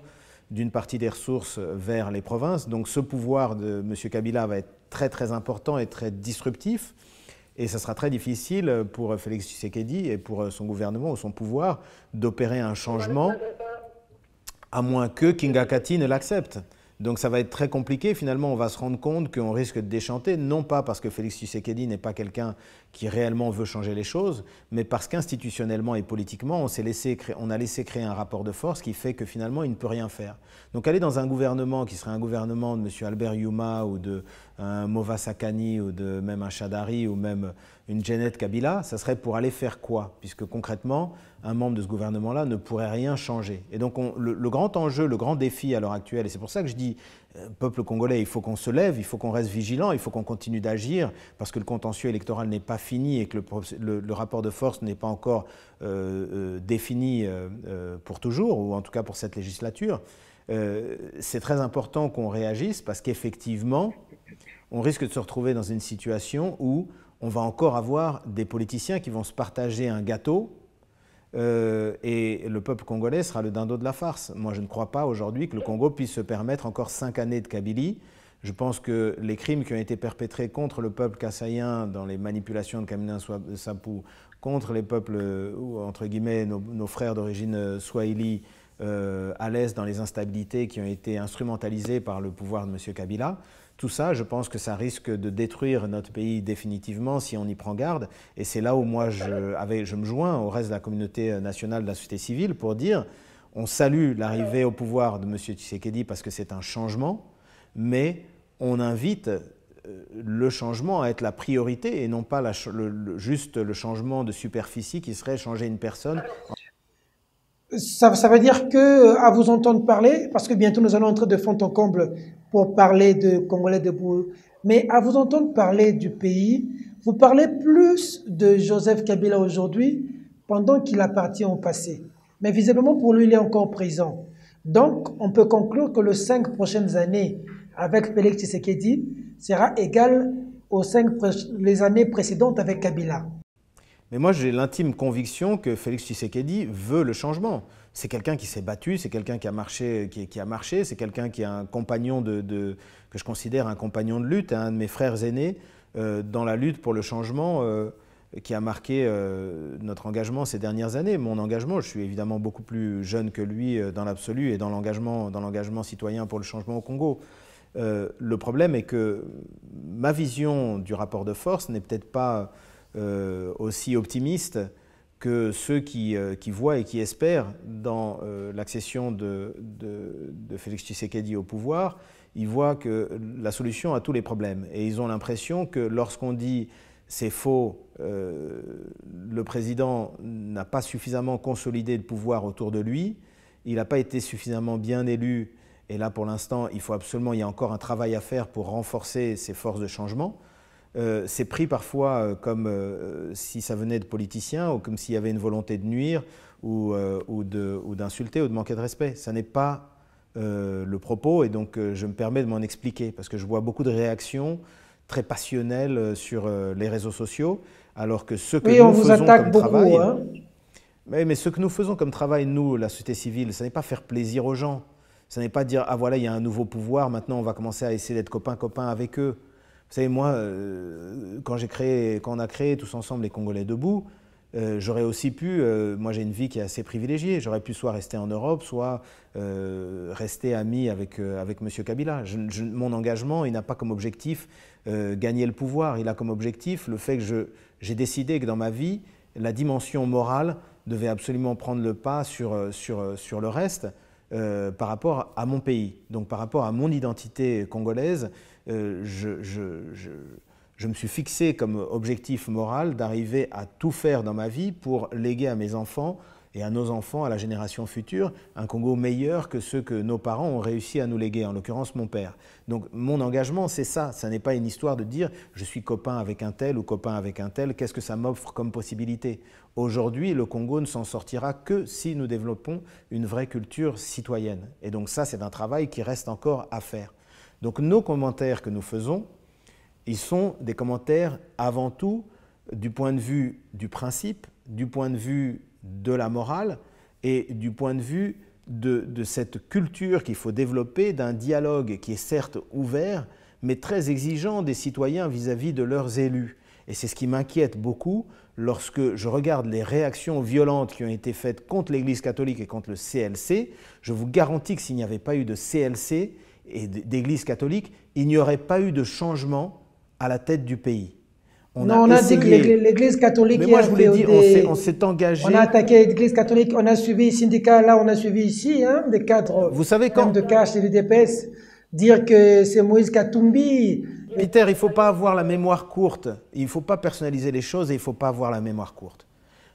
d'une partie des ressources vers les provinces. Donc ce pouvoir de M. Kabila va être très très important et très disruptif. Et ça sera très difficile pour Félix Tshisekedi et pour son gouvernement ou son pouvoir d'opérer un changement à moins que Kinga Kati ne l'accepte. Donc ça va être très compliqué. Finalement, on va se rendre compte qu'on risque de déchanter, non pas parce que Félix Tshisekedi n'est pas quelqu'un qui réellement veut changer les choses, mais parce qu'institutionnellement et politiquement, on a laissé créer un rapport de force qui fait que finalement, il ne peut rien faire. Donc aller dans un gouvernement qui serait un gouvernement de M. Albert Youma ou de un Mova Sakani ou de même un Chadari ou même une Janet Kabila, ça serait pour aller faire quoi? Puisque concrètement, un membre de ce gouvernement-là ne pourrait rien changer. Et donc le grand enjeu, le grand défi à l'heure actuelle, et c'est pour ça que je dis, peuple congolais, il faut qu'on se lève, il faut qu'on reste vigilant, il faut qu'on continue d'agir, parce que le contentieux électoral n'est pas fini et que le rapport de force n'est pas encore défini pour toujours, ou en tout cas pour cette législature. C'est très important qu'on réagisse parce qu'effectivement, on risque de se retrouver dans une situation où on va encore avoir des politiciens qui vont se partager un gâteau et le peuple congolais sera le dindon de la farce. Moi, je ne crois pas aujourd'hui que le Congo puisse se permettre encore 5 années de Kabylie. Je pense que les crimes qui ont été perpétrés contre le peuple kassaïen dans les manipulations de Kamina Sapou, contre les peuples, entre guillemets, nos frères d'origine swahili, à l'Est dans les instabilités qui ont été instrumentalisées par le pouvoir de M. Kabila, tout ça, je pense que ça risque de détruire notre pays définitivement si on y prend garde. Et c'est là où moi, je me joins au reste de la communauté nationale de la société civile pour dire on salue l'arrivée au pouvoir de M. Tshisekedi parce que c'est un changement, mais on invite le changement à être la priorité et non pas juste le changement de superficie qui serait changer une personne. Ça veut dire que, à vous entendre parler, parce que bientôt nous allons entrer de fond en comble pour parler de Congolais debout, mais à vous entendre parler du pays, vous parlez plus de Joseph Kabila aujourd'hui pendant qu'il appartient au passé. Mais visiblement pour lui, il est encore présent. Donc, on peut conclure que les 5 prochaines années avec Félix Tshisekedi sera égal aux les années précédentes avec Kabila. Mais moi, j'ai l'intime conviction que Félix Tshisekedi veut le changement. C'est quelqu'un qui s'est battu, c'est quelqu'un qui a marché, c'est quelqu'un qui est un compagnon que je considère un compagnon de lutte, un de mes frères aînés dans la lutte pour le changement qui a marqué notre engagement ces dernières années. Mon engagement, je suis évidemment beaucoup plus jeune que lui dans l'absolu et dans l'engagement citoyen pour le changement au Congo. Le problème est que ma vision du rapport de force n'est peut-être pas aussi optimiste que ceux qui voient et qui espèrent dans l'accession de Félix Tshisekedi au pouvoir. Ils voient que la solution à tous les problèmes. Et ils ont l'impression que lorsqu'on dit c'est faux, le président n'a pas suffisamment consolidé le pouvoir autour de lui, il n'a pas été suffisamment bien élu. Et là, pour l'instant, il y a encore un travail à faire pour renforcer ces forces de changement. C'est pris parfois comme si ça venait de politiciens ou comme s'il y avait une volonté de nuire ou d'insulter ou de manquer de respect. Ça n'est pas le propos et donc je me permets de m'en expliquer parce que je vois beaucoup de réactions très passionnelles sur les réseaux sociaux alors que ce que nous faisons comme travail… Hein. Mais ce que nous faisons comme travail, nous, la société civile, ce n'est pas faire plaisir aux gens. Ce n'est pas dire « Ah voilà, il y a un nouveau pouvoir, maintenant on va commencer à essayer d'être copain-copain avec eux ». Vous savez, moi, quand on a créé tous ensemble les Congolais debout, j'aurais aussi pu, moi j'ai une vie qui est assez privilégiée, j'aurais pu soit rester en Europe, soit rester ami avec M. Kabila. Mon engagement, il n'a pas comme objectif gagner le pouvoir, il a comme objectif le fait que j'ai décidé que dans ma vie, la dimension morale devait absolument prendre le pas sur le reste par rapport à mon pays, donc par rapport à mon identité congolaise. Je me suis fixé comme objectif moral d'arriver à tout faire dans ma vie pour léguer à mes enfants et à nos enfants, à la génération future, un Congo meilleur que ceux que nos parents ont réussi à nous léguer, en l'occurrence mon père. Donc mon engagement, c'est ça. Ça n'est pas une histoire de dire je suis copain avec un tel ou copain avec un tel, qu'est-ce que ça m'offre comme possibilité? Aujourd'hui, le Congo ne s'en sortira que si nous développons une vraie culture citoyenne. Et donc ça, c'est un travail qui reste encore à faire. Donc nos commentaires que nous faisons, ils sont des commentaires avant tout du point de vue du principe, du point de vue de la morale et du point de vue de cette culture qu'il faut développer, d'un dialogue qui est certes ouvert, mais très exigeant des citoyens vis-à-vis de leurs élus. Et c'est ce qui m'inquiète beaucoup lorsque je regarde les réactions violentes qui ont été faites contre l'Église catholique et contre le CLC. Je vous garantis que s'il n'y avait pas eu de CLC et d'Église catholique, il n'y aurait pas eu de changement à la tête du pays. On a dit que l'Église catholique... Mais moi, je vous l'ai dit, on s'est engagé... On a attaqué l'Église catholique, on a suivi les syndicats, là, on a suivi ici, hein, des cadres... Vous savez quand... de cash et de DPS, dire que c'est Moïse Katumbi... Peter, il ne faut pas avoir la mémoire courte. Il ne faut pas personnaliser les choses et il ne faut pas avoir la mémoire courte.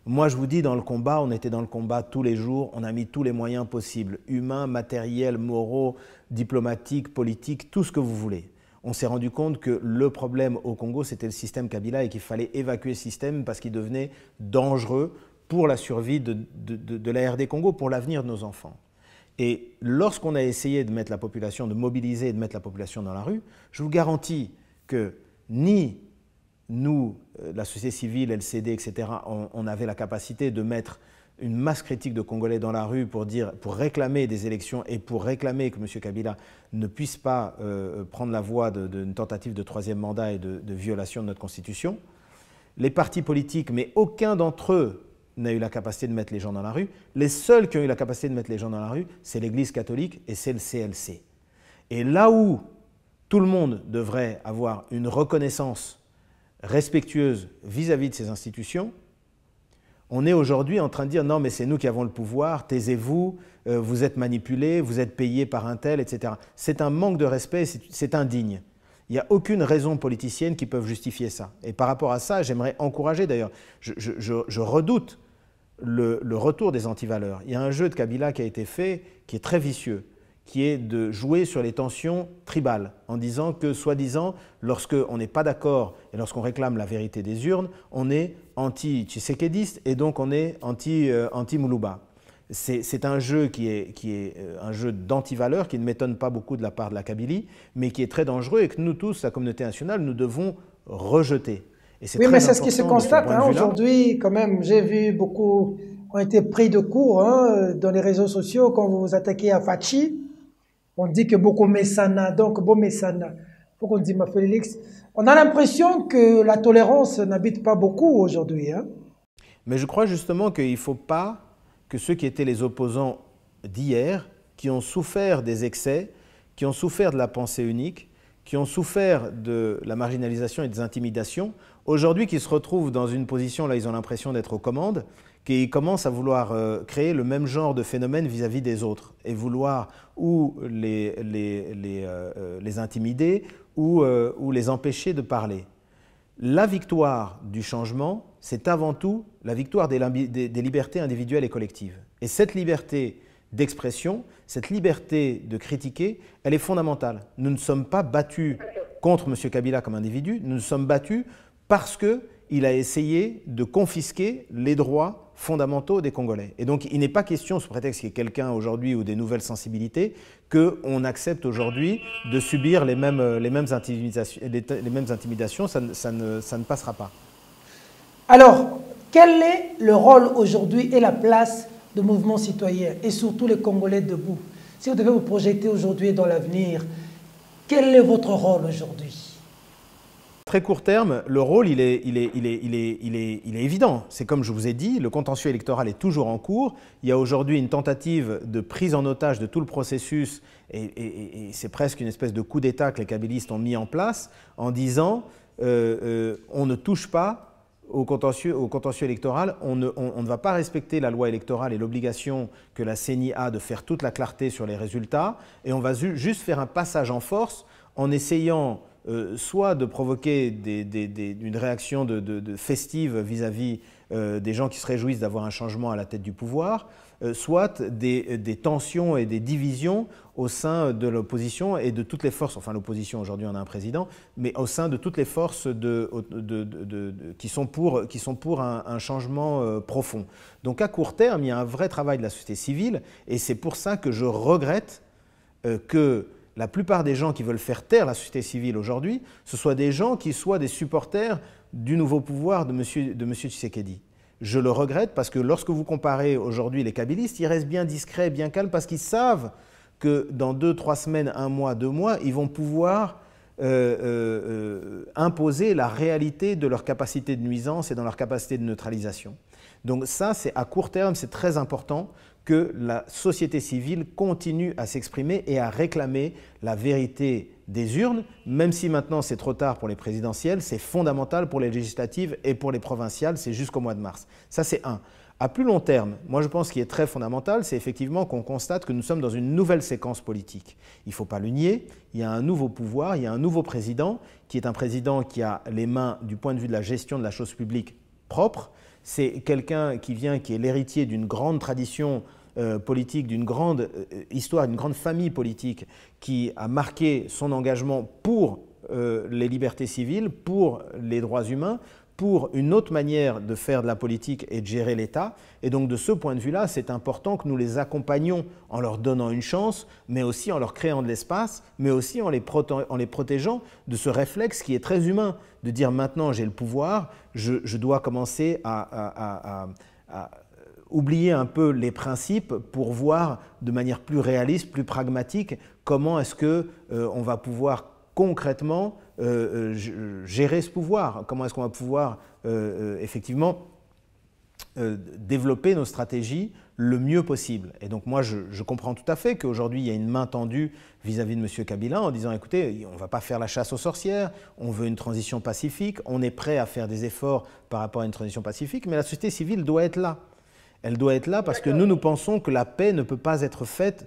Moi, je vous dis, dans le combat, on était dans le combat tous les jours. On a mis tous les moyens possibles, humains, matériels, moraux, diplomatiques, politiques, tout ce que vous voulez. On s'est rendu compte que le problème au Congo, c'était le système Kabila et qu'il fallait évacuer ce système parce qu'il devenait dangereux pour la survie de la RD Congo, pour l'avenir de nos enfants. Et lorsqu'on a essayé de mettre la population, de mobiliser et de mettre la population dans la rue, je vous garantis que ni nous, la société civile, LCD, etc., on avait la capacité de mettre une masse critique de Congolais dans la rue pour réclamer des élections et pour réclamer que M. Kabila ne puisse pas prendre la voie d'une tentative de troisième mandat et de violation de notre Constitution. Les partis politiques, mais aucun d'entre eux n'a eu la capacité de mettre les gens dans la rue. Les seuls qui ont eu la capacité de mettre les gens dans la rue, c'est l'Église catholique et c'est le CLC. Et là où tout le monde devrait avoir une reconnaissance respectueuse vis-à-vis de ces institutions, on est aujourd'hui en train de dire non mais c'est nous qui avons le pouvoir, taisez-vous, vous êtes manipulés, vous êtes payés par un tel, etc. C'est un manque de respect, c'est indigne. Il n'y a aucune raison politicienne qui peut justifier ça. Et par rapport à ça, j'aimerais encourager d'ailleurs, je redoute le retour des antivaleurs. Il y a un jeu de Kabila qui a été fait qui est très vicieux, qui est de jouer sur les tensions tribales, en disant que, soi-disant, lorsqu'on n'est pas d'accord et lorsqu'on réclame la vérité des urnes, on est anti-tshisekédiste et donc on est anti-Moulouba. C'est un jeu qui est un jeu d'antivaleurs qui ne m'étonne pas beaucoup de la part de la Kabylie, mais qui est très dangereux et que nous tous, la communauté nationale, nous devons rejeter. Oui, mais c'est ce qui se constate aujourd'hui, quand même. J'ai vu beaucoup ont été pris de court dans les réseaux sociaux quand vous vous attaquez à Fachi. On dit que beaucoup Messana, donc bon Messana. Faut qu'on dise, ma Félix. On a l'impression que la tolérance n'habite pas beaucoup aujourd'hui. Hein. Mais je crois justement qu'il ne faut pas que ceux qui étaient les opposants d'hier, qui ont souffert des excès, qui ont souffert de la pensée unique, qui ont souffert de la marginalisation et des intimidations, aujourd'hui qui se retrouvent dans une position, là ils ont l'impression d'être aux commandes, qui commencent à vouloir créer le même genre de phénomène vis-à-vis des autres et vouloir ou les intimider ou les empêcher de parler. La victoire du changement, c'est avant tout la victoire des libertés individuelles et collectives. Et cette liberté d'expression, cette liberté de critiquer, elle est fondamentale. Nous ne sommes pas battus contre M. Kabila comme individu, nous nous sommes battus parce qu'il a essayé de confisquer les droits fondamentaux des Congolais. Et donc, il n'est pas question, sous prétexte qu'il y ait quelqu'un aujourd'hui ou des nouvelles sensibilités, qu'on accepte aujourd'hui de subir les mêmes intimidations. Ça ne passera pas. Alors, quel est le rôle aujourd'hui et la place du mouvement citoyen et surtout les Congolais debout? Si vous devez vous projeter aujourd'hui dans l'avenir, quel est votre rôle aujourd'hui? Très court terme, le rôle, il est évident. C'est comme je vous ai dit, le contentieux électoral est toujours en cours. Il y a aujourd'hui une tentative de prise en otage de tout le processus et c'est presque une espèce de coup d'État que les kabylistes ont mis en place en disant on ne touche pas au contentieux électoral, on ne va pas respecter la loi électorale et l'obligation que la CENI a de faire toute la clarté sur les résultats et on va juste faire un passage en force en essayant soit de provoquer une réaction festive vis-à-vis des gens qui se réjouissent d'avoir un changement à la tête du pouvoir, soit des tensions et des divisions au sein de l'opposition et de toutes les forces, enfin l'opposition aujourd'hui on a un président, mais au sein de toutes les forces qui sont pour un changement profond. Donc à court terme, il y a un vrai travail de la société civile et c'est pour ça que je regrette que la plupart des gens qui veulent faire taire la société civile aujourd'hui, ce soient des gens qui soient des supporters du nouveau pouvoir de M. Tshisekedi. Je le regrette parce que lorsque vous comparez aujourd'hui les kabylistes, ils restent bien discrets, bien calmes, parce qu'ils savent que dans 2, 3 semaines, 1 mois, 2 mois, ils vont pouvoir imposer la réalité de leur capacité de nuisance et dans leur capacité de neutralisation. Donc ça, c'est à court terme, c'est très important que la société civile continue à s'exprimer et à réclamer la vérité des urnes, même si maintenant c'est trop tard pour les présidentielles, c'est fondamental pour les législatives et pour les provinciales, c'est jusqu'au mois de mars. Ça, c'est un. À plus long terme, moi je pense qu'il est très fondamental, c'est effectivement qu'on constate que nous sommes dans une nouvelle séquence politique. Il ne faut pas le nier, il y a un nouveau pouvoir, il y a un nouveau président, qui est un président qui a les mains, du point de vue de la gestion de la chose publique, propres. C'est quelqu'un qui vient, qui est l'héritier d'une grande tradition politique, d'une grande histoire, d'une grande famille politique, qui a marqué son engagement pour les libertés civiles, pour les droits humains, pour une autre manière de faire de la politique et de gérer l'État. Et donc de ce point de vue-là, c'est important que nous les accompagnions en leur donnant une chance, mais aussi en leur créant de l'espace, mais aussi en les protégeant de ce réflexe qui est très humain, de dire maintenant j'ai le pouvoir, je dois commencer à oublier un peu les principes pour voir de manière plus réaliste, plus pragmatique, comment est-ce qu'on va pouvoir concrètement gérer ce pouvoir, comment est-ce qu'on va pouvoir effectivement développer nos stratégies le mieux possible. Et donc moi, je comprends tout à fait qu'aujourd'hui, il y a une main tendue vis-à-vis de M. Kabila en disant, écoutez, on ne va pas faire la chasse aux sorcières, on veut une transition pacifique, on est prêt à faire des efforts par rapport à une transition pacifique, mais la société civile doit être là. Elle doit être là parce que nous pensons que la paix ne peut pas être faite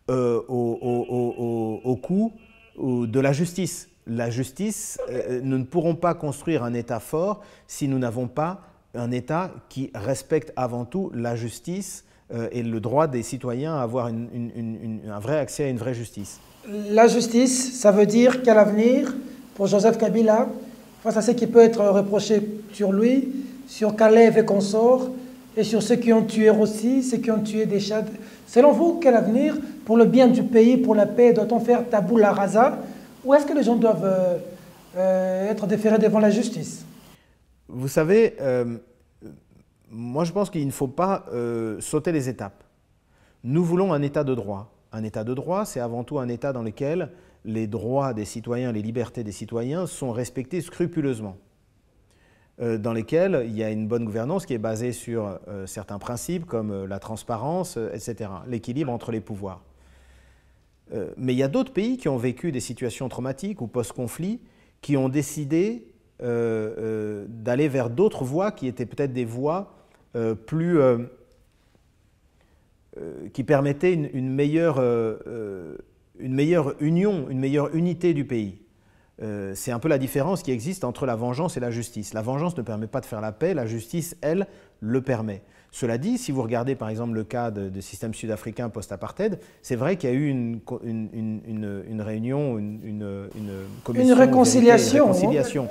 au coût de la justice. La justice, nous ne pourrons pas construire un État fort si nous n'avons pas un État qui respecte avant tout la justice et le droit des citoyens à avoir un vrai accès à une vraie justice. La justice, ça veut dire qu'à l'avenir, pour Joseph Kabila, face à ce qui peut être reproché sur lui, sur Kalev et consorts, et sur ceux qui ont tué Rossi, ceux qui ont tué Deschamps. Selon vous, quel avenir pour le bien du pays, pour la paix, doit-on faire tabula rasa, ou est-ce que les gens doivent être déférés devant la justice? Vous savez, moi je pense qu'il ne faut pas sauter les étapes. Nous voulons un État de droit. Un État de droit, c'est avant tout un État dans lequel les droits des citoyens, les libertés des citoyens sont respectés scrupuleusement. Dans lesquels il y a une bonne gouvernance qui est basée sur certains principes comme la transparence, etc., l'équilibre entre les pouvoirs. Mais il y a d'autres pays qui ont vécu des situations traumatiques ou post-conflit qui ont décidé d'aller vers d'autres voies qui étaient peut-être des voies qui permettaient une meilleure union, une meilleure unité du pays. C'est un peu la différence qui existe entre la vengeance et la justice. La vengeance ne permet pas de faire la paix, la justice, elle, le permet. Cela dit, si vous regardez par exemple le cas de système sud-africain post-apartheid, c'est vrai qu'il y a eu une réunion, une commission... Une réconciliation.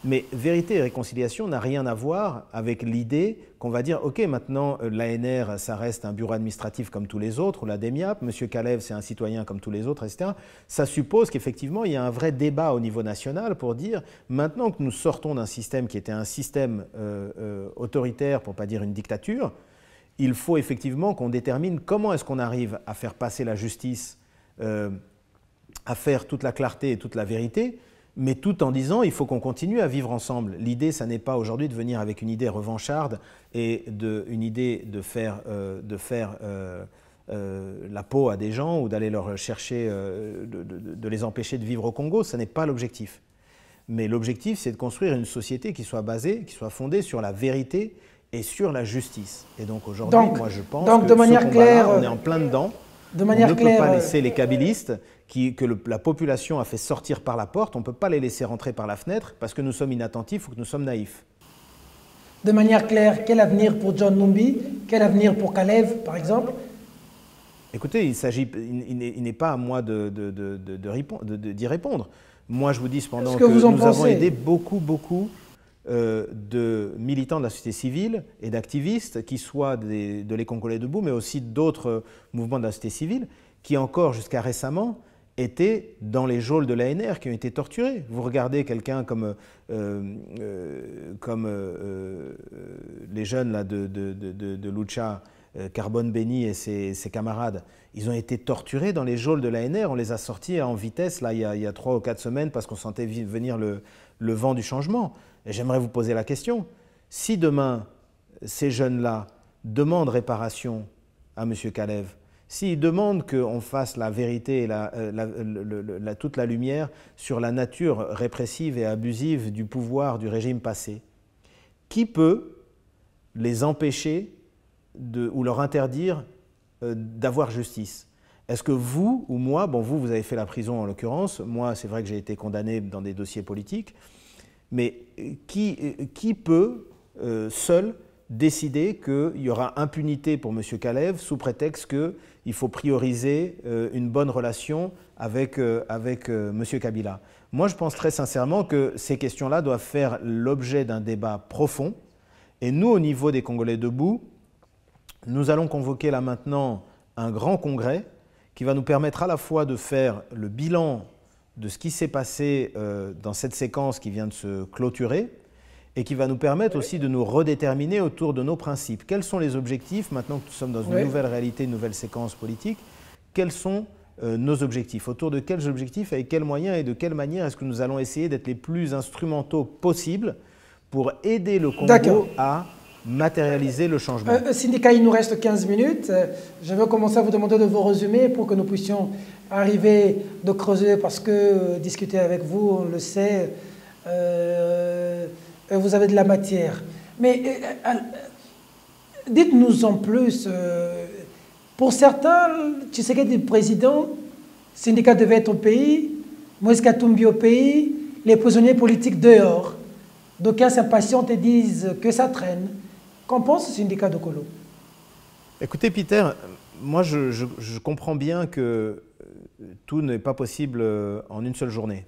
Mais vérité et réconciliation n'a rien à voir avec l'idée qu'on va dire « Ok, maintenant l'ANR, ça reste un bureau administratif comme tous les autres, ou la DEMIAP, M. Kalev, c'est un citoyen comme tous les autres, etc. » Ça suppose qu'effectivement, il y a un vrai débat au niveau national pour dire « Maintenant que nous sortons d'un système qui était un système autoritaire, pour ne pas dire une dictature, il faut effectivement qu'on détermine comment est-ce qu'on arrive à faire passer la justice, à faire toute la clarté et toute la vérité, mais tout en disant il faut qu'on continue à vivre ensemble. L'idée, ça n'est pas aujourd'hui de venir avec une idée revancharde et une idée de faire la peau à des gens ou d'aller leur chercher, de les empêcher de vivre au Congo. Ce n'est pas l'objectif. Mais l'objectif, c'est de construire une société qui soit basée, qui soit fondée sur la vérité et sur la justice. Et donc aujourd'hui, moi je pense que de manière claire, on est en plein dedans. On ne peut pas laisser les kabylistes que la population a fait sortir par la porte, on ne peut pas les laisser rentrer par la fenêtre parce que nous sommes inattentifs ou que nous sommes naïfs. De manière claire, quel avenir pour John Numbi? Quel avenir pour Kalev, par exemple? Écoutez, il n'est pas à moi d'y répondre. Moi, je vous dis cependant que nous avons aidé beaucoup de militants de la société civile et d'activistes, qui soient de les Congolais debout, mais aussi d'autres mouvements de la société civile, qui encore jusqu'à récemment étaient dans les geôles de l'ANR, qui ont été torturés. Vous regardez quelqu'un comme les jeunes là, de Lucha Carbone Béni et ses camarades, ils ont été torturés dans les geôles de l'ANR. On les a sortis en vitesse là, il y a 3 ou 4 semaines parce qu'on sentait venir le vent du changement. Et j'aimerais vous poser la question. Si demain, ces jeunes-là demandent réparation à M. Kalev, s'ils demandent qu'on fasse la vérité et toute la lumière sur la nature répressive et abusive du pouvoir du régime passé, qui peut les empêcher ou leur interdire d'avoir justice? Est-ce que vous ou moi, bon vous avez fait la prison en l'occurrence, moi c'est vrai que j'ai été condamné dans des dossiers politiques, mais qui peut seul décider qu'il y aura impunité pour M. Kalev sous prétexte qu'il faut prioriser une bonne relation avec M. Kabila? Moi je pense très sincèrement que ces questions-là doivent faire l'objet d'un débat profond. Et nous, au niveau des Congolais debout, nous allons convoquer là maintenant un grand congrès qui va nous permettre à la fois de faire le bilan de ce qui s'est passé dans cette séquence qui vient de se clôturer et qui va nous permettre aussi de nous redéterminer autour de nos principes. Quels sont les objectifs, maintenant que nous sommes dans une nouvelle réalité, une nouvelle séquence politique, quels sont nos objectifs? Autour de quels objectifs, avec quels moyens et de quelle manière est-ce que nous allons essayer d'être les plus instrumentaux possibles pour aider le Congo à matérialiser le changement? Syndicat, il nous reste 15 minutes. Je vais commencer à vous demander de vous résumer pour que nous puissions arriver de creuser, parce que discuter avec vous, on le sait, vous avez de la matière. Mais dites-nous en plus, pour certains, Tshisekedi président, syndicat devait être au pays, Moïse Katumbi au pays, les prisonniers politiques dehors. D'aucuns s'impatientent et disent que ça traîne. Qu'en pense le syndicat de Kolo? Écoutez, Peter, moi je comprends bien que tout n'est pas possible en une seule journée.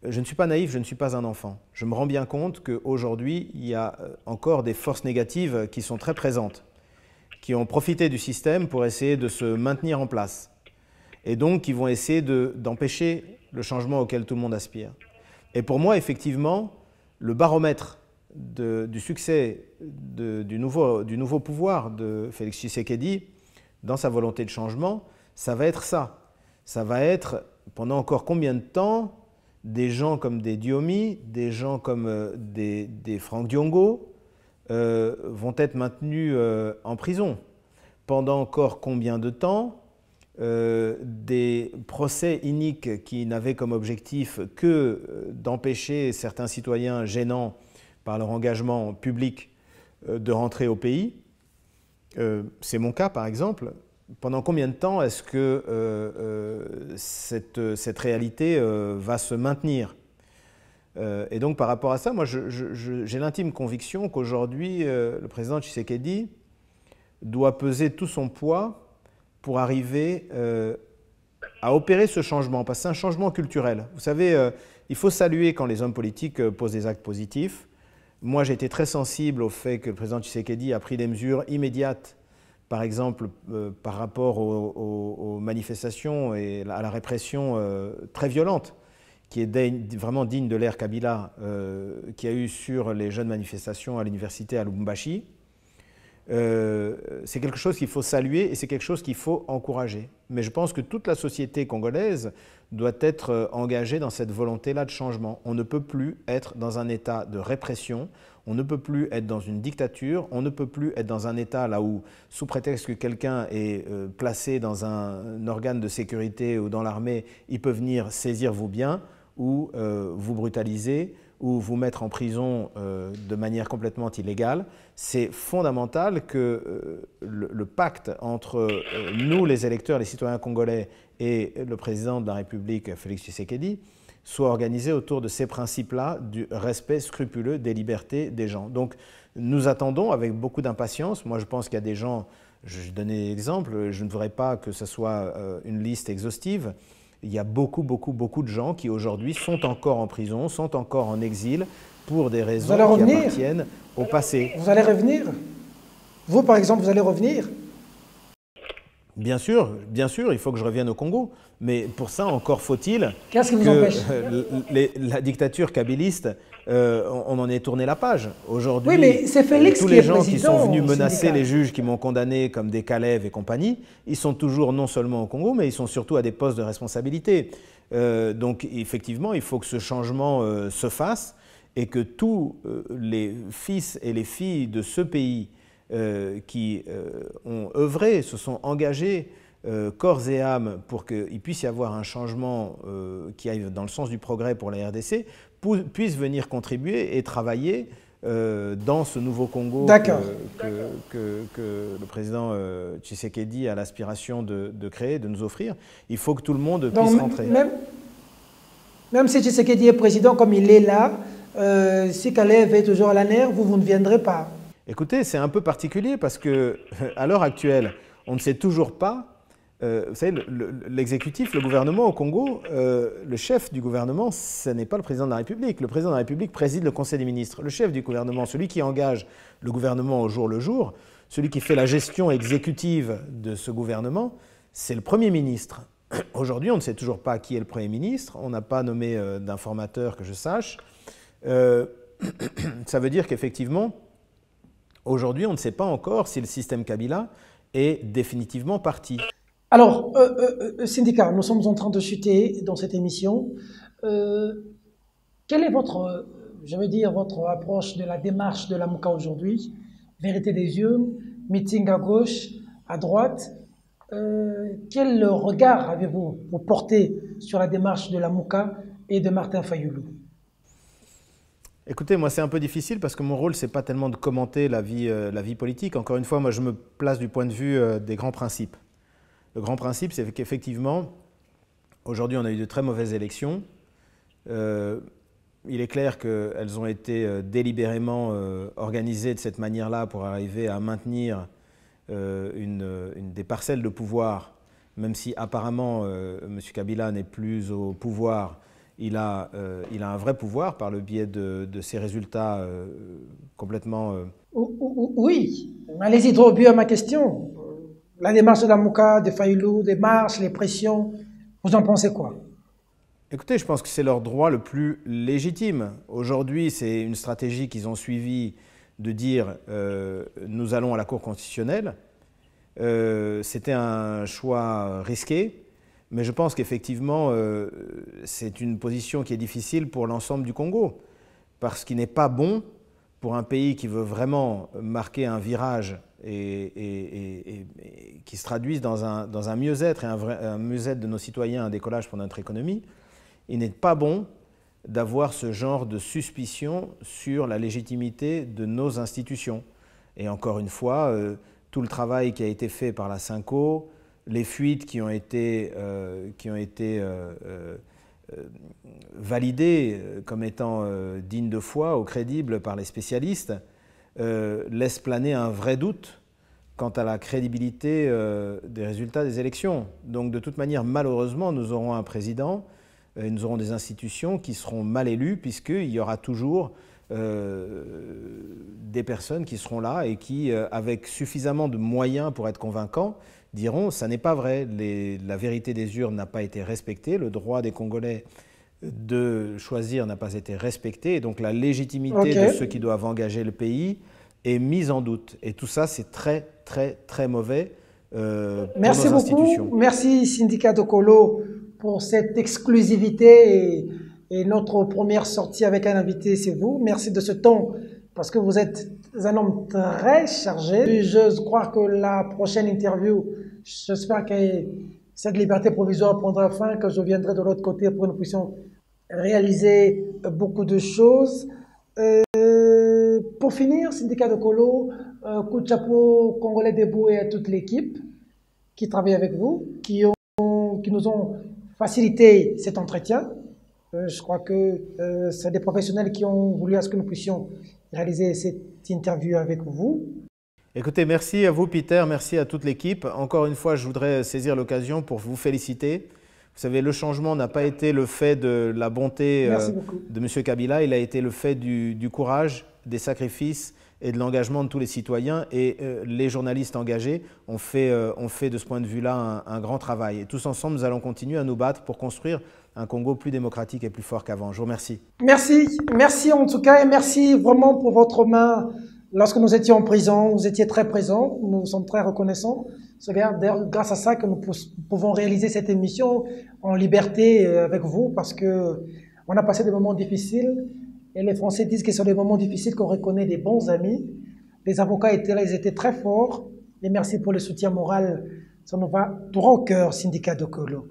Je ne suis pas naïf, je ne suis pas un enfant. Je me rends bien compte qu'aujourd'hui, il y a encore des forces négatives qui sont très présentes, qui ont profité du système pour essayer de se maintenir en place, et donc qui vont essayer d'empêcher le changement auquel tout le monde aspire. Et pour moi, effectivement, le baromètre du succès du nouveau pouvoir de Félix Tshisekedi dans sa volonté de changement, ça va être ça. Ça va être, pendant encore combien de temps, des gens comme des Diomi, des gens comme des Franck Diongo vont être maintenus en prison. Pendant encore combien de temps des procès iniques qui n'avaient comme objectif que d'empêcher certains citoyens gênants par leur engagement public de rentrer au pays. C'est mon cas par exemple. Pendant combien de temps est-ce que cette réalité va se maintenir? Et donc par rapport à ça, moi j'ai l'intime conviction qu'aujourd'hui le président Tshisekedi doit peser tout son poids pour arriver à opérer ce changement, parce que c'est un changement culturel. Vous savez, il faut saluer quand les hommes politiques posent des actes positifs. Moi, j'ai été très sensible au fait que le président Tshisekedi a pris des mesures immédiates, par exemple, par rapport aux manifestations et à la répression très violente, qui est vraiment digne de l'ère Kabila, qu'il y a eu sur les jeunes manifestations à l'université à Lubumbashi. C'est quelque chose qu'il faut saluer et c'est quelque chose qu'il faut encourager. Mais je pense que toute la société congolaise doit être engagée dans cette volonté-là de changement. On ne peut plus être dans un état de répression, on ne peut plus être dans une dictature, on ne peut plus être dans un état là où, sous prétexte que quelqu'un est placé dans un organe de sécurité ou dans l'armée, il peut venir saisir vos biens ou vous brutaliser ou vous mettre en prison de manière complètement illégale. C'est fondamental que le pacte entre nous, les électeurs, les citoyens congolais, et le président de la République, Félix Tshisekedi, soit organisé autour de ces principes-là du respect scrupuleux des libertés des gens. Donc nous attendons avec beaucoup d'impatience. Moi je pense qu'il y a des gens, je vais donner l'exemple, je ne voudrais pas que ce soit une liste exhaustive. Il y a beaucoup de gens qui aujourd'hui sont encore en prison, sont encore en exil pour des raisons qui appartiennent au passé. Vous allez revenir? Vous, par exemple, vous allez revenir? Bien sûr, il faut que je revienne au Congo. Mais pour ça, encore faut-il que la dictature kabiliste on en est tourné la page. Aujourd'hui, oui, mais c'est Félix tous qui les est gens qui sont président venus menacer syndical. les juges qui m'ont condamné comme des Kalev et compagnie, ils sont toujours non seulement au Congo, mais ils sont surtout à des postes de responsabilité. Donc effectivement, il faut que ce changement se fasse et que tous les fils et les filles de ce pays qui ont œuvré, se sont engagés corps et âme pour qu'il puisse y avoir un changement qui aille dans le sens du progrès pour la RDC, puissent venir contribuer et travailler dans ce nouveau Congo que le président Tshisekedi a l'aspiration de créer, de nous offrir. Il faut que tout le monde puisse rentrer. Même si Tshisekedi est président comme il est là, si Kalev est toujours à la nerf, vous ne viendrez pas. Écoutez, c'est un peu particulier parce qu'à l'heure actuelle, on ne sait toujours pas. Vous savez, l'exécutif, le gouvernement au Congo, le chef du gouvernement, ce n'est pas le président de la République. Le président de la République préside le Conseil des ministres. Le chef du gouvernement, celui qui engage le gouvernement au jour le jour, celui qui fait la gestion exécutive de ce gouvernement, c'est le Premier ministre. Aujourd'hui, on ne sait toujours pas qui est le Premier ministre. On n'a pas nommé d'informateur que je sache. Ça veut dire qu'effectivement, aujourd'hui, on ne sait pas encore si le système Kabila est définitivement parti. Alors, syndicat, nous sommes en train de chuter dans cette émission. Quelle est votre, je veux dire, votre approche de la démarche de la Mouka aujourd'hui? Vérité des urnes, meeting à gauche, à droite. Quel regard avez-vous porté sur la démarche de la Mouka et de Martin Fayulu? Écoutez, moi c'est un peu difficile parce que mon rôle c'est pas tellement de commenter la vie politique. Encore une fois, moi je me place du point de vue des grands principes. Le grand principe, c'est qu'effectivement, aujourd'hui, on a eu de très mauvaises élections. Il est clair qu'elles ont été délibérément organisées de cette manière-là pour arriver à maintenir des parcelles de pouvoir, même si apparemment M. Kabila n'est plus au pouvoir. Il a un vrai pouvoir par le biais de ses résultats complètement... Oui, allez-y droit au but à ma question. La démarche de la Mouka, de Fayulu, des marches, les pressions, vous en pensez quoi? Écoutez, je pense que c'est leur droit le plus légitime. Aujourd'hui, c'est une stratégie qu'ils ont suivie de dire nous allons à la Cour constitutionnelle. C'était un choix risqué, mais je pense qu'effectivement, c'est une position qui est difficile pour l'ensemble du Congo, parce qu'il n'est pas bon pour un pays qui veut vraiment marquer un virage et qui se traduise dans un mieux-être et un mieux-être de nos citoyens, un décollage pour notre économie, il n'est pas bon d'avoir ce genre de suspicion sur la légitimité de nos institutions. Et encore une fois, tout le travail qui a été fait par la Synco, les fuites qui ont été validées comme étant dignes de foi ou crédibles par les spécialistes, laisse planer un vrai doute quant à la crédibilité des résultats des élections. Donc de toute manière, malheureusement, nous aurons un président et nous aurons des institutions qui seront mal élues puisqu'il y aura toujours des personnes qui seront là et qui, avec suffisamment de moyens pour être convaincants, diront « ça n'est pas vrai, la vérité des urnes n'a pas été respectée, le droit des Congolais de choisir n'a pas été respecté, et donc la légitimité de ceux qui doivent engager le pays est mise en doute. » Et tout ça, c'est très, très, très mauvais pour nos institutions. Merci Syndicat Dokolo pour cette exclusivité et notre première sortie avec un invité, c'est vous. Merci de ce temps, parce que vous êtes un homme très chargé. Je crois que la prochaine interview, j'espère que cette liberté provisoire prendra fin, que je viendrai de l'autre côté pour que nous puissions réaliser beaucoup de choses. Pour finir, Syndicat Dokolo, coup de chapeau Congolais debout et à toute l'équipe qui travaille avec vous, qui nous ont facilité cet entretien. Je crois que c'est des professionnels qui ont voulu à ce que nous puissions réaliser cette interview avec vous. Écoutez, merci à vous Peter, merci à toute l'équipe. Encore une fois, je voudrais saisir l'occasion pour vous féliciter. Vous savez, le changement n'a pas été le fait de la bonté de M. Kabila, il a été le fait du courage, des sacrifices et de l'engagement de tous les citoyens. Et les journalistes engagés ont fait de ce point de vue-là un grand travail. Et tous ensemble, nous allons continuer à nous battre pour construire un Congo plus démocratique et plus fort qu'avant. Je vous remercie. Merci en tout cas, et merci vraiment pour votre main. Lorsque nous étions en prison, vous étiez très présents, nous sommes très reconnaissants. C'est d'ailleurs grâce à ça que nous pouvons réaliser cette émission en liberté avec vous, parce que on a passé des moments difficiles, et les Français disent que ce sont des moments difficiles qu'on reconnaît des bons amis. Les avocats étaient là, ils étaient très forts, et merci pour le soutien moral. Ça nous va droit au cœur, syndicat Dokolo.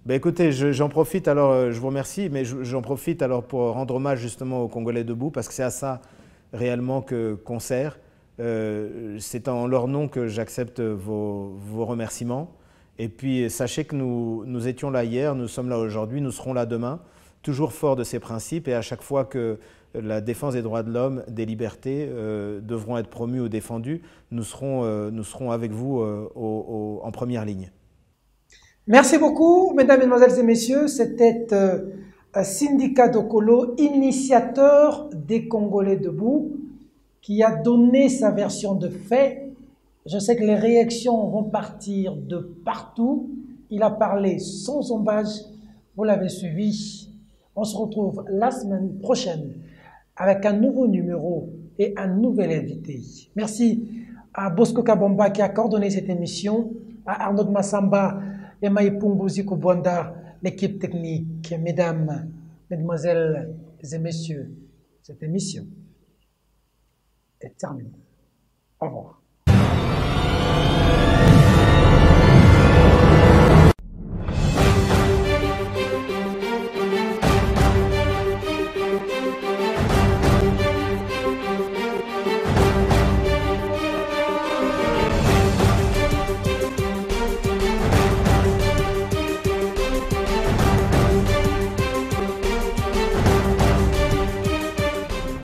Ben écoutez, j'en profite alors, je vous remercie, mais j'en profite alors pour rendre hommage justement aux Congolais debout, parce que c'est à ça réellement qu'on sert. C'est en leur nom que j'accepte vos remerciements. Et puis sachez que nous étions là hier, nous sommes là aujourd'hui, nous serons là demain, toujours forts de ces principes, et à chaque fois que la défense des droits de l'homme, des libertés devront être promues ou défendues, nous serons avec vous en première ligne. Merci beaucoup, mesdames, mesdemoiselles et messieurs. C'était Syndicat Dokolo, initiateur des Congolais debout, qui a donné sa version de fait. Je sais que les réactions vont partir de partout. Il a parlé sans embâche. Vous l'avez suivi. On se retrouve la semaine prochaine avec un nouveau numéro et un nouvel invité. Merci à Bosco Kabomba qui a coordonné cette émission, à Arnaud Massamba et Maïpungouzi Kobwanda, l'équipe technique. Mesdames, mesdemoiselles et messieurs, cette émission est terminée. Au revoir.